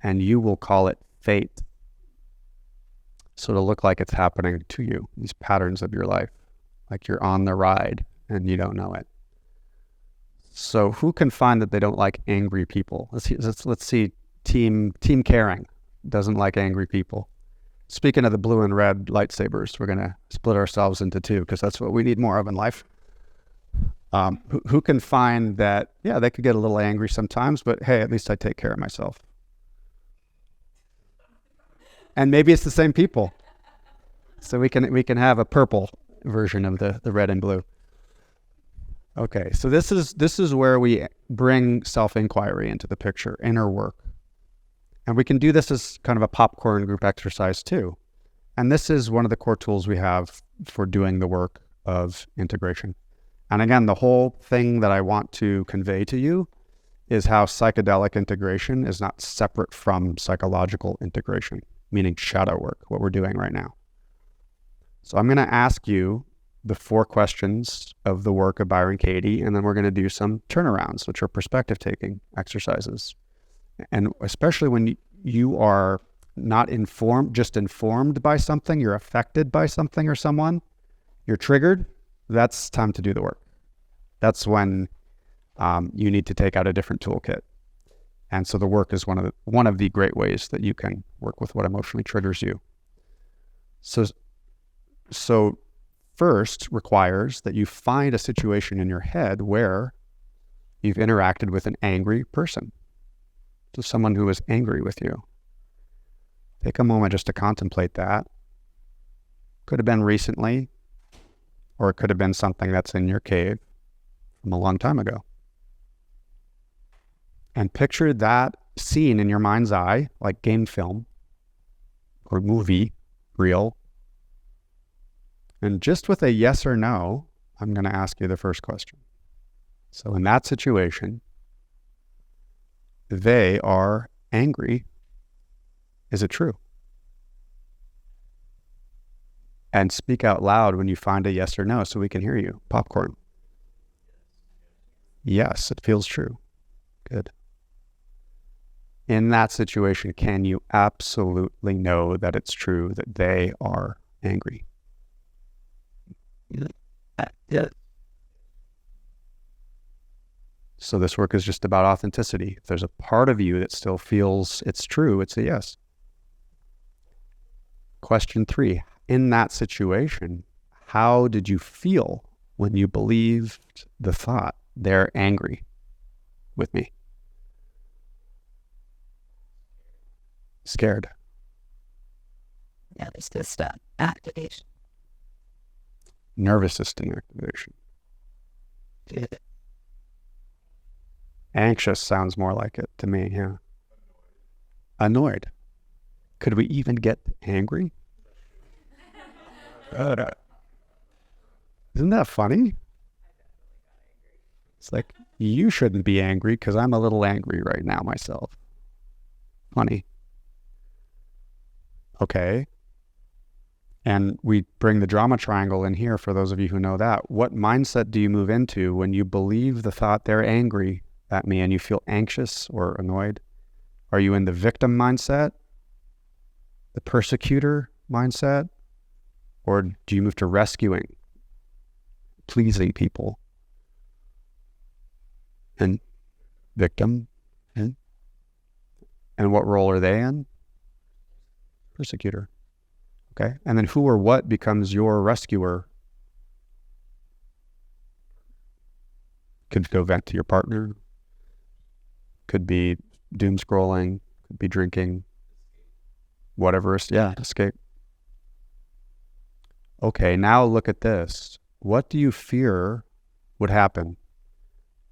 and you will call it fate. So it'll look like it's happening to you, these patterns of your life, like you're on the ride and you don't know it. So who can find that they don't like angry people? Let's see. Team caring doesn't like angry people. Speaking of the blue and red lightsabers, we're going to split ourselves into two because that's what we need more of in life. Who can find that, yeah, they could get a little angry sometimes, but hey, at least I take care of myself. And maybe it's the same people. So we can have a purple version of the red and blue. Okay, so this is where we bring self-inquiry into the picture, inner work. And we can do this as kind of a popcorn group exercise too. And this is one of the core tools we have for doing the work of integration. And again, the whole thing that I want to convey to you is how psychedelic integration is not separate from psychological integration, meaning shadow work, what we're doing right now. So I'm going to ask you the 4 questions of the work of Byron Katie, and then we're going to do some turnarounds, which are perspective taking exercises. And especially when you are not just informed by something, you're affected by something or someone, you're triggered, that's time to do the work. That's when you need to take out a different toolkit. And so the work is one of the great ways that you can work with what emotionally triggers you. So first requires that you find a situation in your head where you've interacted with an angry person. So someone who is angry with you. Take a moment just to contemplate that. Could have been recently, or it could have been something that's in your cave from a long time ago. And picture that scene in your mind's eye, like game film or movie, reel. And just with a yes or no, I'm going to ask you the first question. So in that situation, they are angry. Is it true? And speak out loud when you find a yes or no so we can hear you. Popcorn. Yes, it feels true. Good. In that situation, can you absolutely know that it's true that they are angry? Yeah. So this work is just about authenticity. If there's a part of you that still feels it's true, it's a yes. Question 3, in that situation, how did you feel when you believed the thought, they're angry with me? Scared. Yeah, it's just activation. Nervous system activation. Yeah. Anxious sounds more like it to me, yeah. Annoyed. Could we even get angry? Isn't that funny? It's like, you shouldn't be angry because I'm a little angry right now myself. Funny. Okay. And we bring the drama triangle in here for those of you who know that. What mindset do you move into when you believe the thought they're angry at me and you feel anxious or annoyed? Are you in the victim mindset, the persecutor mindset, or do you move to rescuing, pleasing people? And victim, and what role are they in? Persecutor. Okay, and then who or what becomes your rescuer? Could go vent to your partner, could be doom scrolling, could be drinking, whatever. Yeah, escape. Okay, now look at this. What do you fear would happen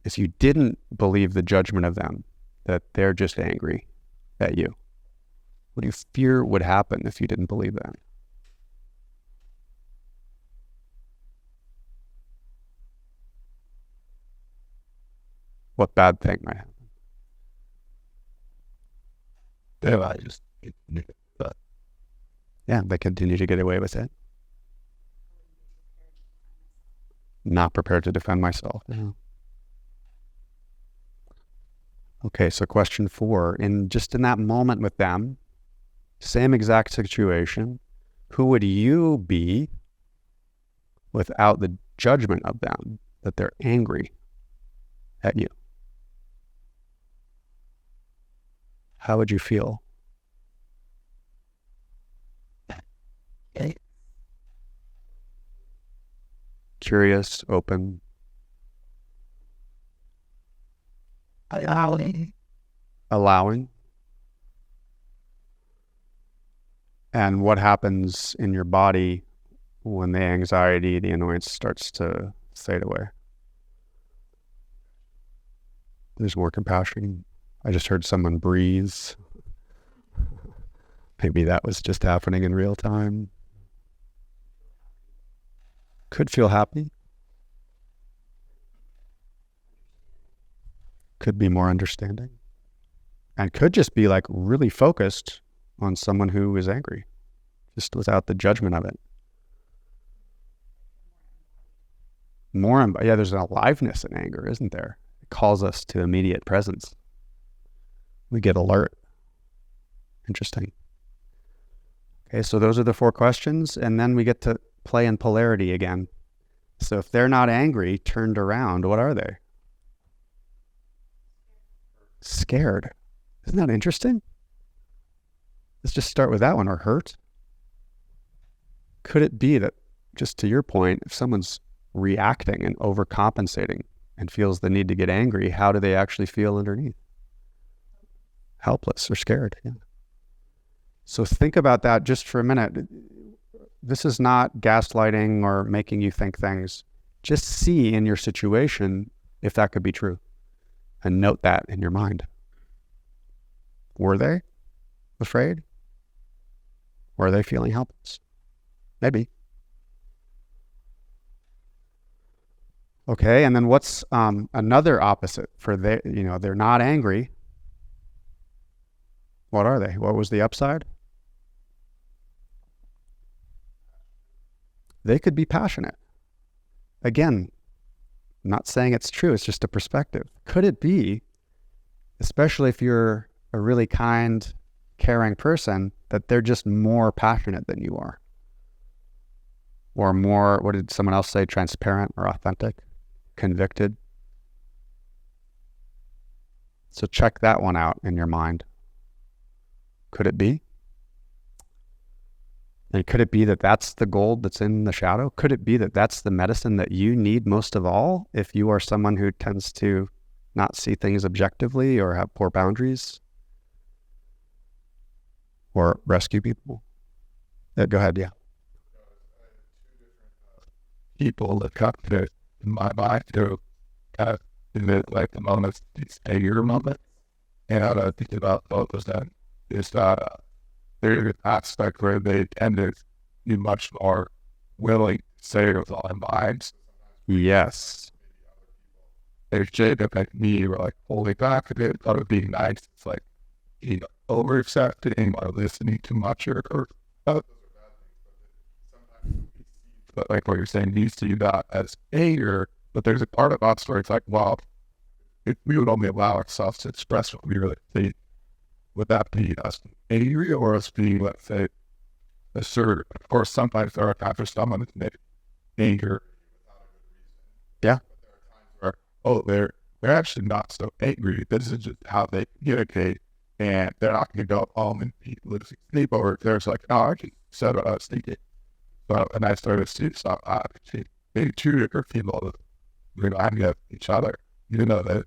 if you didn't believe the judgment of them, that they're just angry at you? What do you fear would happen if you didn't believe that? What bad thing might happen? Yeah, they continue to get away with it. Not prepared to defend myself. Yeah. Okay, so question 4, in that moment with them, same exact situation, who would you be without the judgment of them, that they're angry at you? How would you feel? Okay. Curious, open, allowing. And what happens in your body when the anxiety, the annoyance starts to fade away? There's more compassion. I just heard someone breathe. Maybe that was just happening in real time. Could feel happy. Could be more understanding. And could just be like really focused on someone who is angry, just without the judgment of it. Yeah, there's an aliveness in anger, isn't there? It calls us to immediate presence. We get alert. Interesting. Okay, so those are the 4 questions, and then we get to play in polarity again. So if they're not angry, turned around, what are they? Scared. Isn't that interesting? Let's just start with that one, or hurt. Could it be that, just to your point, if someone's reacting and overcompensating and feels the need to get angry, how do they actually feel underneath? Helpless or scared. Yeah. So think about that just for a minute. This is not gaslighting or making you think things. Just see in your situation if that could be true, and note that in your mind. Were they afraid? Were they feeling helpless? Maybe. Okay, and then what's another opposite for they're not angry. What are they? What was the upside? They could be passionate. Again, I'm not saying it's true, it's just a perspective. Could it be, especially if you're a really kind, caring person, that they're just more passionate than you are? Or more, what did someone else say, transparent or authentic, convicted? So check that one out in your mind. Could it be? And could it be that that's the gold that's in the shadow? Could it be that that's the medicine that you need most of all if you are someone who tends to not see things objectively or have poor boundaries or rescue people? Go ahead, yeah. People that come to my mind to kind of emit like the moments, these anger moments. And I think about both of them is there's an aspect where they tend to be much more willing to say with all their minds. Yes. There's Jacob and me were like holding back a bit, thought it would be nice. It's like, you know, over accepting or listening too much or but like what you're saying, you see that as anger, but there's a part of us where it's like, well, if we would only allow ourselves to express what we really think, would that be us being angry or us being, let's say, assertive? Of course, sometimes there are times for someone that's maybe anger. Yeah. Or, oh, they're actually not so angry. This is just how they communicate, and they're not going to go home and be losing sleep over it. There's like, no, I just said what I was thinking. So, and I started to see stuff. Maybe two different people that remind me of each other, even though they're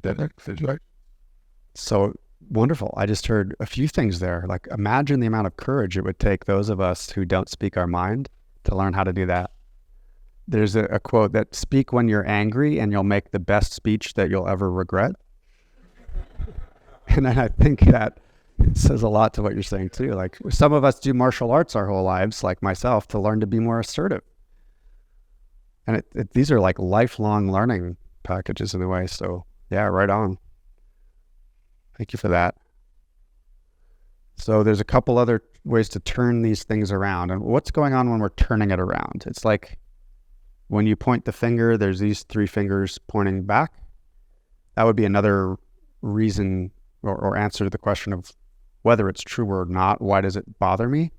different situations. So wonderful. I just heard a few things there. Like, imagine the amount of courage it would take those of us who don't speak our mind to learn how to do that. There's a quote that speak when you're angry and you'll make the best speech that you'll ever regret. And I think that says a lot to what you're saying too. Like, some of us do martial arts our whole lives, like myself, to learn to be more assertive. And these are like lifelong learning packages in a way. So yeah, right on. Thank you for that. So there's a couple other ways to turn these things around. And what's going on when we're turning it around? It's like when you point the finger, there's these three fingers pointing back. That would be another reason or answer to the question of whether it's true or not. Why does it bother me?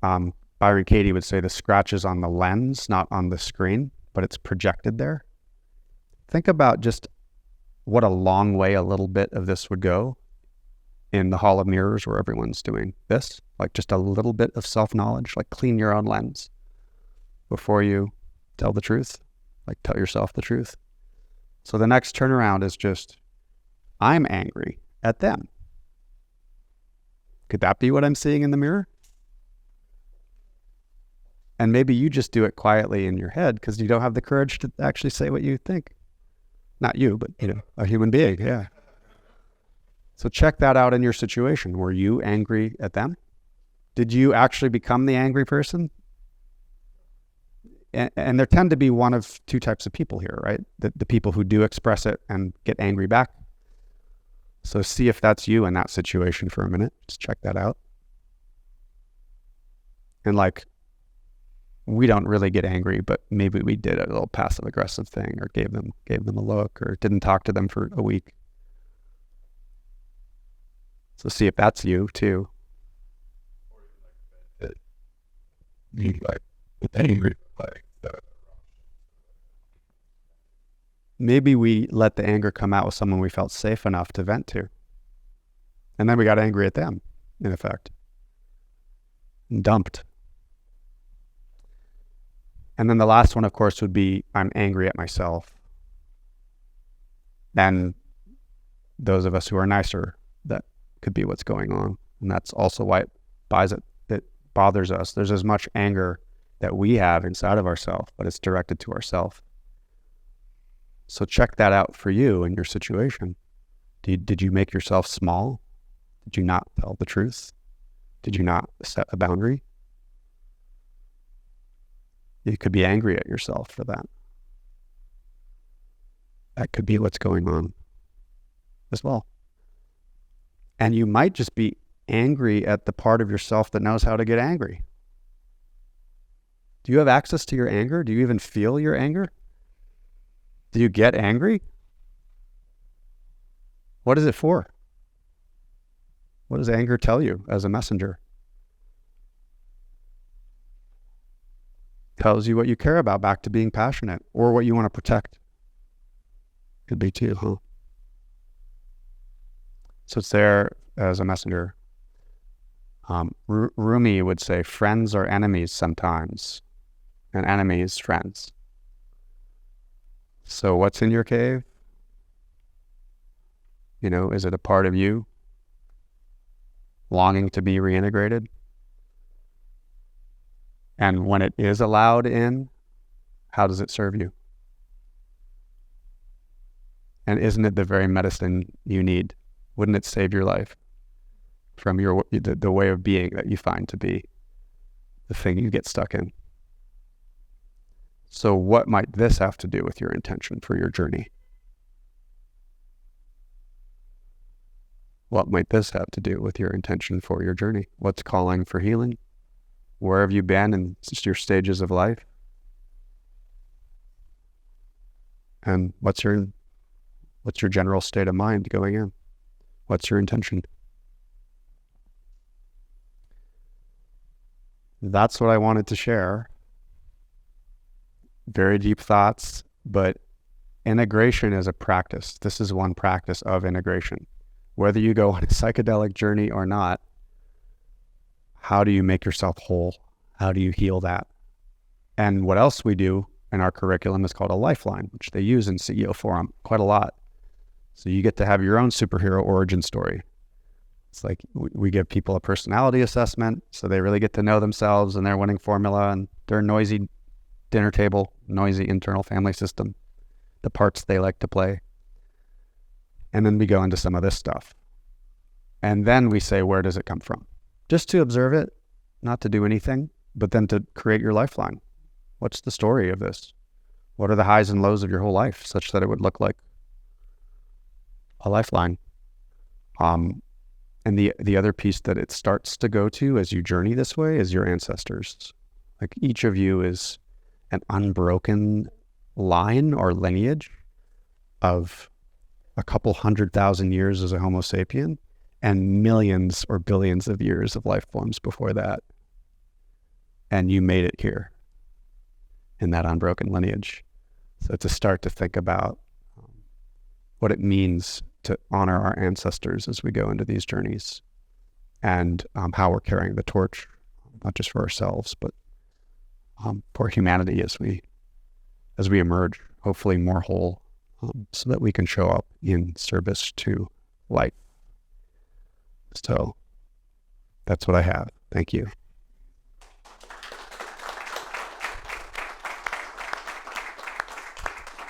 Byron Katie would say the scratch is on the lens, not on the screen, but it's projected there. Think about just what a long way a little bit of this would go in the hall of mirrors where everyone's doing this, like just a little bit of self-knowledge, like clean your own lens before you tell the truth, like tell yourself the truth. So the next turnaround is just, I'm angry at them. Could that be what I'm seeing in the mirror? And maybe you just do it quietly in your head because you don't have the courage to actually say what you think. Not you, but a human being, yeah. So check that out in your situation. Were you angry at them? Did you actually become the angry person? And there tend to be one of two types of people here, right? The people who do express it and get angry back. So see if that's you in that situation for a minute. Just check that out. And like, we don't really get angry, but maybe we did a little passive aggressive thing or gave them a look or didn't talk to them for a week. So see if that's you too. Maybe we let the anger come out with someone we felt safe enough to vent to. And then we got angry at them, in effect. And dumped. And then the last one, of course, would be I'm angry at myself. And those of us who are nicer, that could be what's going on. And that's also why it bothers us. There's as much anger that we have inside of ourselves, but it's directed to ourselves. So check that out for you in your situation. Did you make yourself small? Did you not tell the truth? Did you not set a boundary? You could be angry at yourself for that. That could be what's going on as well. And you might just be angry at the part of yourself that knows how to get angry. Do you have access to your anger? Do you even feel your anger? Do you get angry? What is it for? What does anger tell you as a messenger? Tells you what you care about, back to being passionate, or what you want to protect. Could be too, huh? So it's there as a messenger. Rumi would say, friends are enemies sometimes, and enemies friends. So what's in your cave? You know, is it a part of you longing to be reintegrated? And when it is allowed in, how does it serve you? And isn't it the very medicine you need? Wouldn't it save your life from the way of being that you find to be the thing you get stuck in? So what might this have to do with your intention for your journey? What might this have to do with your intention for your journey? What's calling for healing? Where have you been in your stages of life? And what's your general state of mind going in? What's your intention? That's what I wanted to share. Very deep thoughts, but integration is a practice. This is one practice of integration. Whether you go on a psychedelic journey or not, how do you make yourself whole? How do you heal that? And what else we do in our curriculum is called a lifeline, which they use in CEO Forum quite a lot. So you get to have your own superhero origin story. It's like we give people a personality assessment, so they really get to know themselves and their winning formula and their noisy dinner table, noisy internal family system, the parts they like to play. And then we go into some of this stuff. And then we say, where does it come from? Just to observe it, not to do anything, but then to create your lifeline. What's the story of this? What are the highs and lows of your whole life such that it would look like a lifeline? And the other piece that it starts to go to as you journey this way is your ancestors. Like each of you is an unbroken line or lineage of a couple 100,000 years as a Homo sapien and millions or billions of years of life forms before that. And you made it here in that unbroken lineage. So to start to think about what it means to honor our ancestors as we go into these journeys, and how we're carrying the torch, not just for ourselves, but for humanity as we emerge, hopefully more whole, so that we can show up in service to life. So that's what I have. Thank you.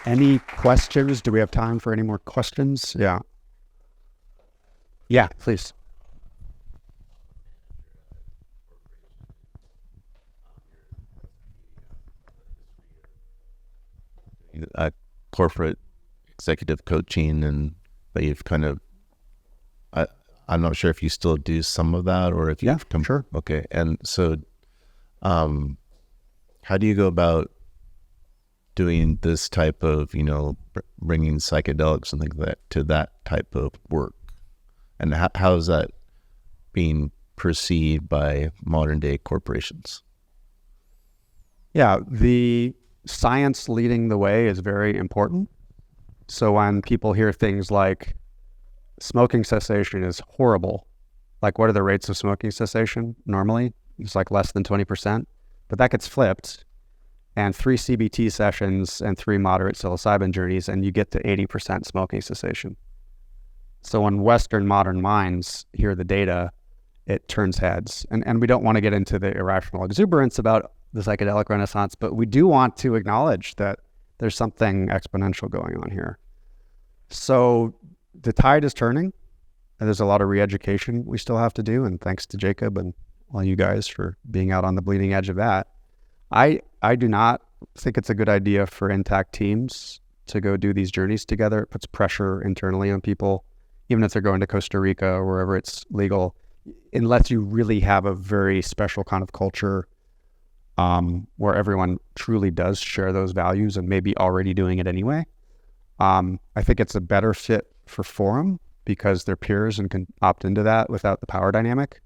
Any questions? Do we have time for any more questions? Yeah. Yeah, please. Corporate executive coaching, but you've kind of, I'm not sure if you still do some of that or if you've come. Sure. Okay. And so, how do you go about doing this type of, bringing psychedelics and things like that to that type of work? And how is that being perceived by modern day corporations? Yeah, the science leading the way is very important. So when people hear things like smoking cessation is horrible, like what are the rates of smoking cessation normally? It's like less than 20%, but that gets flipped, and 3 CBT sessions and 3 moderate psilocybin journeys, and you get to 80% smoking cessation. So when Western modern minds hear the data, it turns heads. And we don't want to get into the irrational exuberance about the psychedelic renaissance, but we do want to acknowledge that there's something exponential going on here. So the tide is turning, and there's a lot of re-education we still have to do, and thanks to Jacob and all you guys for being out on the bleeding edge of that. I do not think it's a good idea for intact teams to go do these journeys together. It puts pressure internally on people, even if they're going to Costa Rica or wherever it's legal, unless you really have a very special kind of culture where everyone truly does share those values and maybe already doing it anyway. I think it's a better fit for Forum because they're peers and can opt into that without the power dynamic.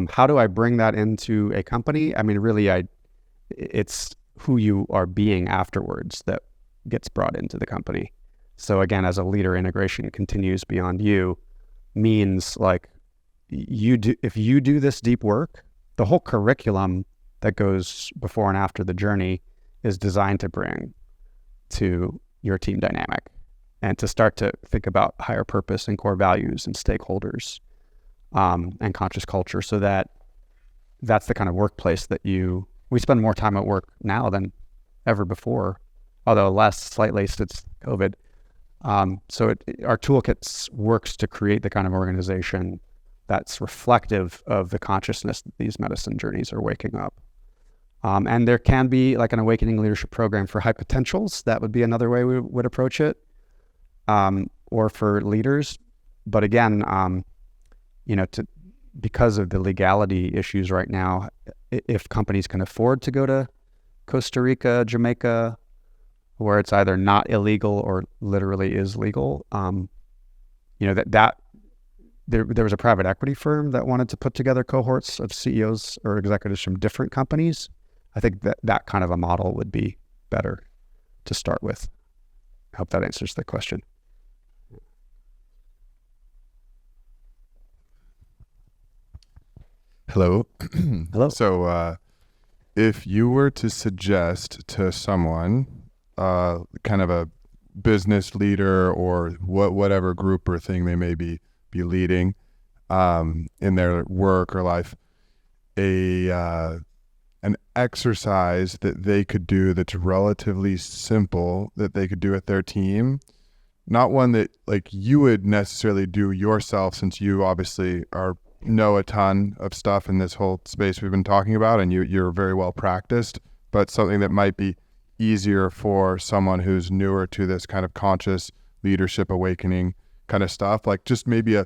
How do I bring that into a company? I mean, really, it's who you are being afterwards that gets brought into the company. So again, as a leader, integration continues beyond you. means like if you do this deep work, the whole curriculum that goes before and after the journey is designed to bring to your team dynamic and to start to think about higher purpose and core values and stakeholders and conscious culture, so that's the kind of workplace that we spend more time at work now than ever before, although less slightly since COVID. So our toolkit works to create the kind of organization that's reflective of the consciousness that these medicine journeys are waking up. And there can be like an awakening leadership program for high potentials. That would be another way we would approach it, or for leaders. But again, because of the legality issues right now, if companies can afford to go to Costa Rica, Jamaica, where it's either not illegal or literally is legal, there was a private equity firm that wanted to put together cohorts of CEOs or executives from different companies. I think that kind of a model would be better to start with. I hope that answers the question. Hello. Hello. So, if you were to suggest to someone, kind of a business leader or whatever group or thing they may be leading, in their work or life, an exercise that they could do that's relatively simple that they could do with their team, not one that like you would necessarily do yourself, since you obviously know a ton of stuff in this whole space we've been talking about, and you're very well practiced, but something that might be easier for someone who's newer to this kind of conscious leadership awakening kind of stuff, like just maybe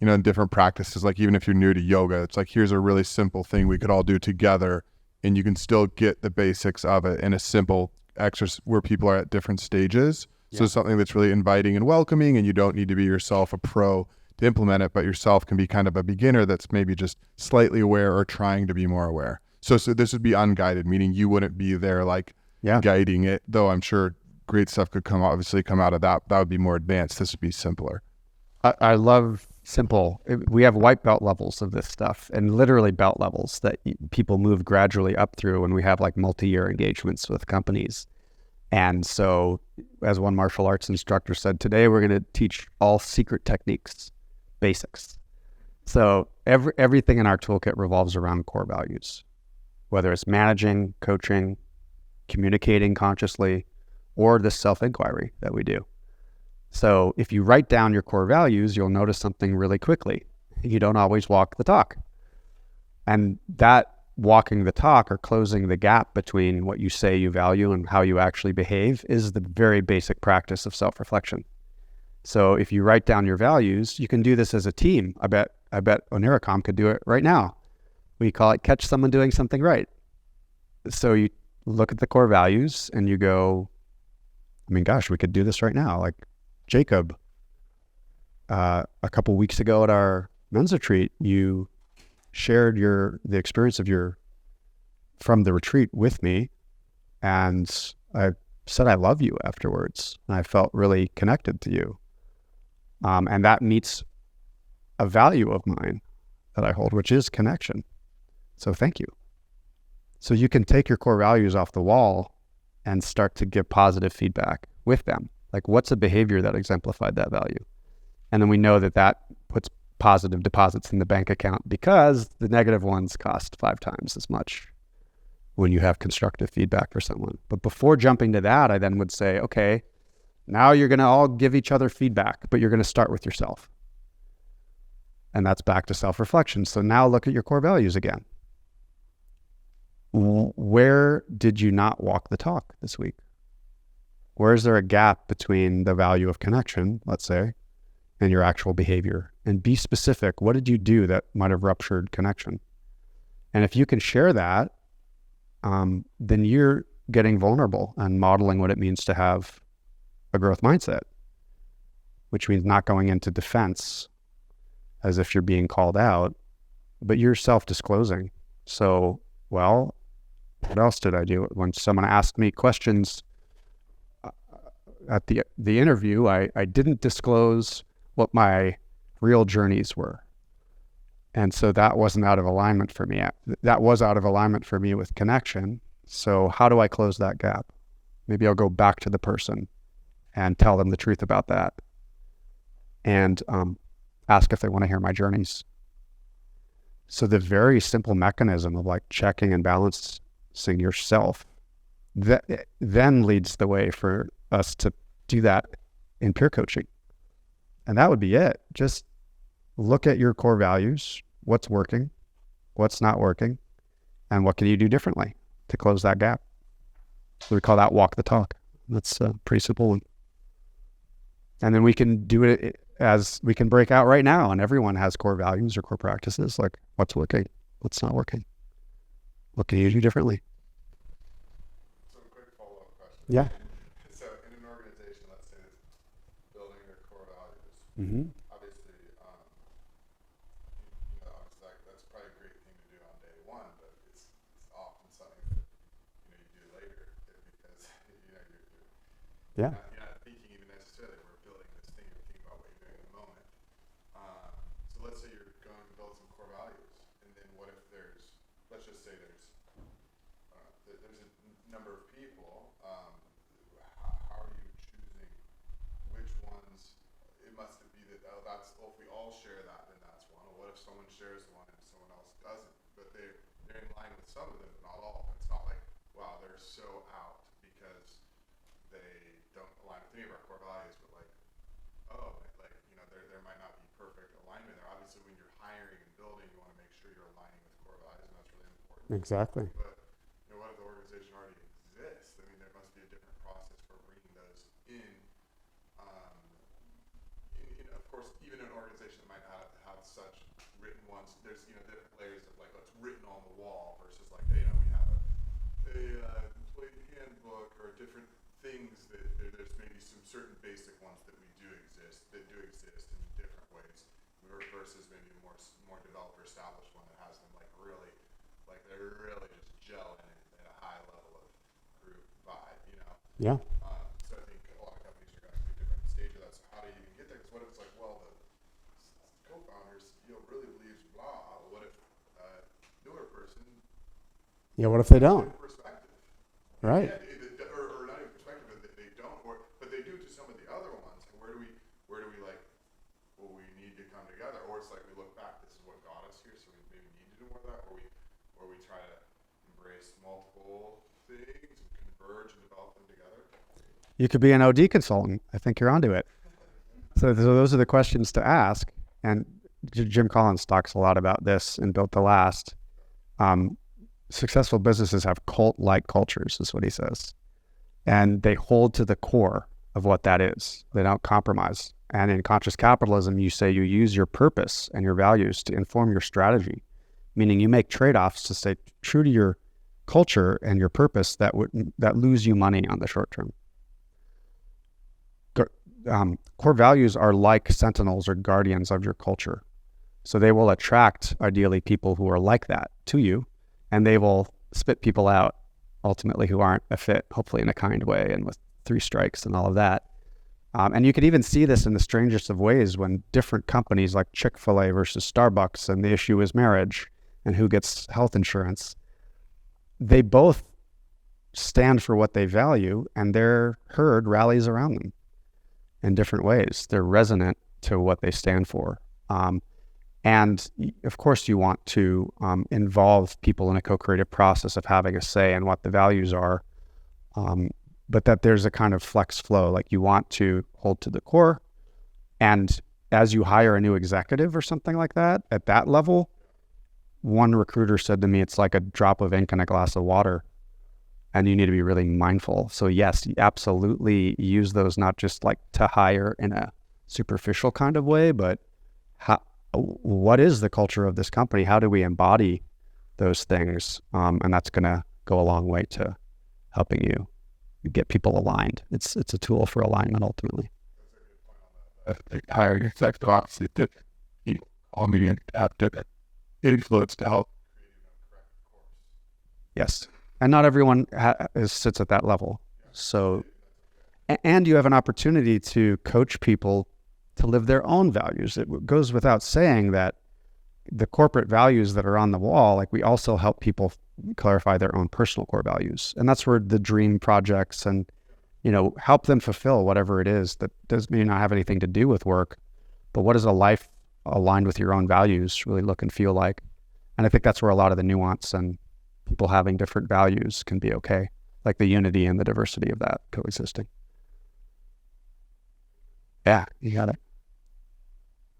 in different practices, like even if you're new to yoga, it's like, here's a really simple thing we could all do together, and you can still get the basics of it in a simple exercise where people are at different stages. Yeah. So something that's really inviting and welcoming, and you don't need to be yourself a pro to implement it, but yourself can be kind of a beginner that's maybe just slightly aware or trying to be more aware. So this would be unguided, meaning you wouldn't be there like guiding it, though I'm sure great stuff could come out of that. That would be more advanced. This would be simpler. I love simple. We have white belt levels of this stuff, and literally belt levels that people move gradually up through when we have like multi-year engagements with companies. And so, as one martial arts instructor said, today we're going to teach all secret techniques, basics. So everything in our toolkit revolves around core values, whether it's managing, coaching, communicating consciously, or the self-inquiry that we do. So if you write down your core values, you'll notice something really quickly. You don't always walk the talk. And that walking the talk, or closing the gap between what you say you value and how you actually behave, is the very basic practice of self-reflection. So if you write down your values, you can do this as a team. I bet Oniricom could do it right now. We call it catch someone doing something right. So you look at the core values and you go, I mean, gosh, we could do this right now. Like Jacob, a couple weeks ago at our men's retreat, you shared the experience from the retreat with me, and I said I love you afterwards, and I felt really connected to you, and that meets a value of mine that I hold, which is connection. So thank you. So you can take your core values off the wall and start to give positive feedback with them. Like, what's a behavior that exemplified that value? And then we know that puts positive deposits in the bank account, because the negative ones cost 5 times as much when you have constructive feedback for someone. But before jumping to that, I then would say, okay, now you're going to all give each other feedback, but you're going to start with yourself. And that's back to self-reflection. So now look at your core values again. Where did you not walk the talk this week? Where is there a gap between the value of connection, let's say, and your actual behavior? And be specific. What did you do that might have ruptured connection? And if you can share that, then you're getting vulnerable and modeling what it means to have a growth mindset, which means not going into defense as if you're being called out, but you're self-disclosing. So, well, what else did I do? When someone asked me questions at the interview, I didn't disclose what my real journeys were. And so that wasn't out of alignment for me. That was out of alignment for me with connection. So how do I close that gap? Maybe I'll go back to the person and tell them the truth about that, and ask if they want to hear my journeys. So the very simple mechanism of like checking and balancing yourself, that then leads the way for us to do that in peer coaching. And that would be it. Just look at your core values, what's working, what's not working, and what can you do differently to close that gap. So we call that walk the talk. That's a pretty simple one. And then we can do it as we can break out right now, and everyone has core values or core practices, like what's working, what's not working, what can you do differently. So a quick follow-up question. Yeah. So in an organization, let's say it's building their core values, Mm-hmm. obviously, that's probably a great thing to do on day one, but it's often something that, you do later because, Yeah. you're not thinking even necessarily we're building this thing, you're thinking about what you're doing in the moment. So let's say you're going to build some core values, and then what if let's just say there's a number of people, how are you choosing which ones? It must be that, if we all share that, then that's one. Or what if someone shares one and someone else doesn't? But they're in line with some of them, but not all. It's not like, wow, they're so out because they don't align with any of our core values, but there might not be perfect alignment there. Obviously, when you're hiring and building, you want to make sure you're aligning with core values, and that's really important. Exactly. But what if the organization already exists? I mean, there must be a different process for bringing those in. Of course, even an organization that might not have such written ones, there's different layers of like what's written on the wall versus like we have a employee handbook or different things that there's maybe some certain basic ones that do exist in different ways versus maybe more developer established one that has them they're really just gelling at a high level of group vibe, Yeah. So I think a lot of companies are going to be different stage of that. So how do you even get there? Because what if it's like, well, the co-founders really believes blah. What if newer person? Yeah. What if they don't? Perspective. Right. Yeah, or not even perspective, but they don't, but they do to some of the other ones. And where do we we need to come together, or it's like we look back. This is what got us here, so we maybe need to do more of that, or we try to embrace multiple things and converge and develop them together. You could be an OD consultant. I think you're onto it. So those are the questions to ask. And Jim Collins talks a lot about this in Built to Last. Successful businesses have cult-like cultures, is what he says. And they hold to the core of what that is. They don't compromise. And in conscious capitalism, you say you use your purpose and your values to inform your strategy, meaning you make trade-offs to stay true to your culture and your purpose that lose you money on the short term. Core values are like sentinels or guardians of your culture. So they will attract, ideally, people who are like that to you, and they will spit people out, ultimately, who aren't a fit, hopefully in a kind way and with 3 strikes and all of that. And you could even see this in the strangest of ways when different companies like Chick-fil-A versus Starbucks, and the issue is marriage and who gets health insurance, they both stand for what they value, and their herd rallies around them in different ways. They're resonant to what they stand for. And of course you want to involve people in a co-creative process of having a say in what the values are, but that there's a kind of flex flow, like you want to hold to the core. And as you hire a new executive or something like that, at that level, one recruiter said to me, it's like a drop of ink in a glass of water, and you need to be really mindful. So yes, absolutely use those, not just like to hire in a superficial kind of way, but what is the culture of this company? How do we embody those things? And that's going to go a long way to helping you get people aligned. It's a tool for alignment ultimately. Higher executive officer to all media adaptive influence to help. Yes. And not everyone sits at that level. So, and you have an opportunity to coach people to live their own values. It goes without saying that the corporate values that are on the wall, like we also help people clarify their own personal core values. And that's where the dream projects and, help them fulfill whatever it is that does may not have anything to do with work, but what does a life aligned with your own values really look and feel like? And I think that's where a lot of the nuance and people having different values can be okay, like the unity and the diversity of that coexisting. Yeah, you got it.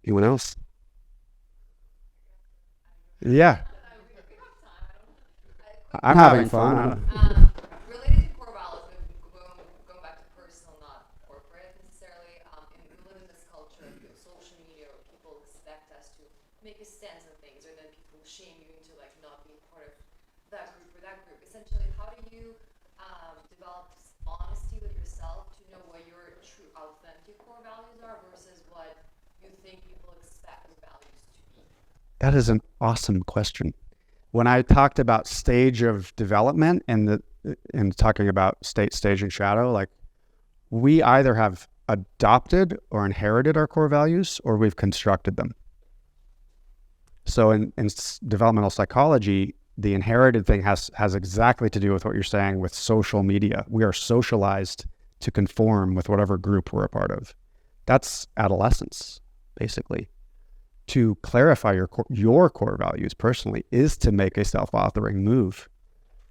Anyone else? Yeah. I'm having fun. Related to core values, going back to personal, not corporate necessarily. And we live in this culture of social media where people expect us to make a stance on things, or then people shame you into like not being part of that group or that group. Essentially, how do you develop honesty with yourself to know what your true, authentic core values are versus what you think people expect values to be? That is an awesome question. When I talked about stage of development and talking about state, stage, and shadow, like we either have adopted or inherited our core values or we've constructed them. So in developmental psychology, the inherited thing has exactly to do with what you're saying with social media. We are socialized to conform with whatever group we're a part of. That's adolescence, basically. To clarify your core values personally is to make a self-authoring move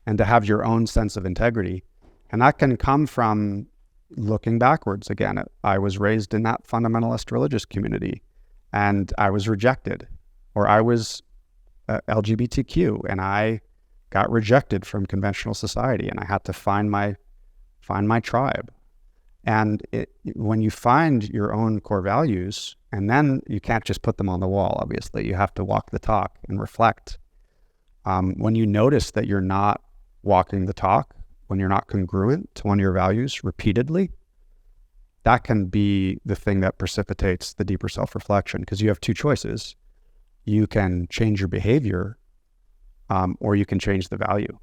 and to have your own sense of integrity. And that can come from looking backwards. Again, I was raised in that fundamentalist religious community and I was rejected, or I was LGBTQ and I got rejected from conventional society and I had to find my tribe. And when you find your own core values, and then you can't just put them on the wall, obviously, you have to walk the talk and reflect. When you notice that you're not walking the talk, when you're not congruent to one of your values repeatedly, that can be the thing that precipitates the deeper self-reflection, because you have two choices. You can change your behavior, or you can change the value.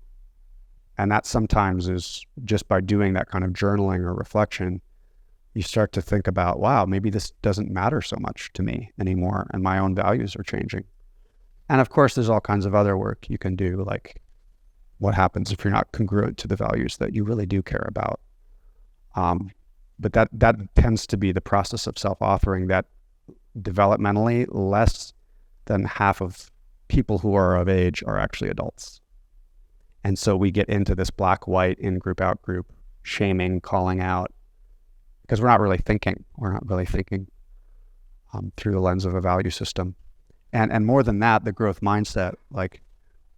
And that sometimes is just by doing that kind of journaling or reflection, you start to think about, wow, maybe this doesn't matter so much to me anymore, and my own values are changing. And of course, there's all kinds of other work you can do, like what happens if you're not congruent to the values that you really do care about. But that tends to be the process of self-authoring that developmentally less than half of people who are of age are actually adults. And so we get into this black-white, in-group, out-group, shaming, calling out, because we're not really thinking. We're not really thinking through the lens of a value system. And more than that, the growth mindset, like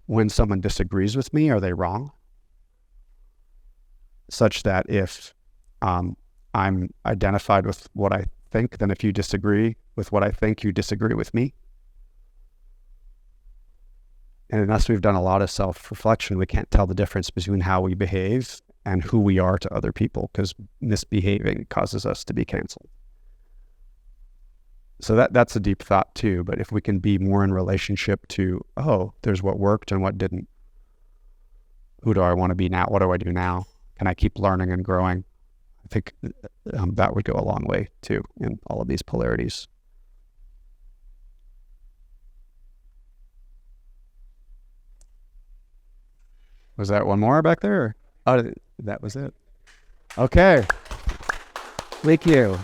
when someone disagrees with me, are they wrong? Such that if I'm identified with what I think, then if you disagree with what I think, you disagree with me. And unless we've done a lot of self-reflection, we can't tell the difference between how we behave and who we are to other people, because misbehaving causes us to be canceled. So that's a deep thought too. But if we can be more in relationship to, oh, there's what worked and what didn't. Who do I want to be now? What do I do now? Can I keep learning and growing? I think that would go a long way too in all of these polarities. Was that one more back there? Oh, that was it. Okay. Thank you.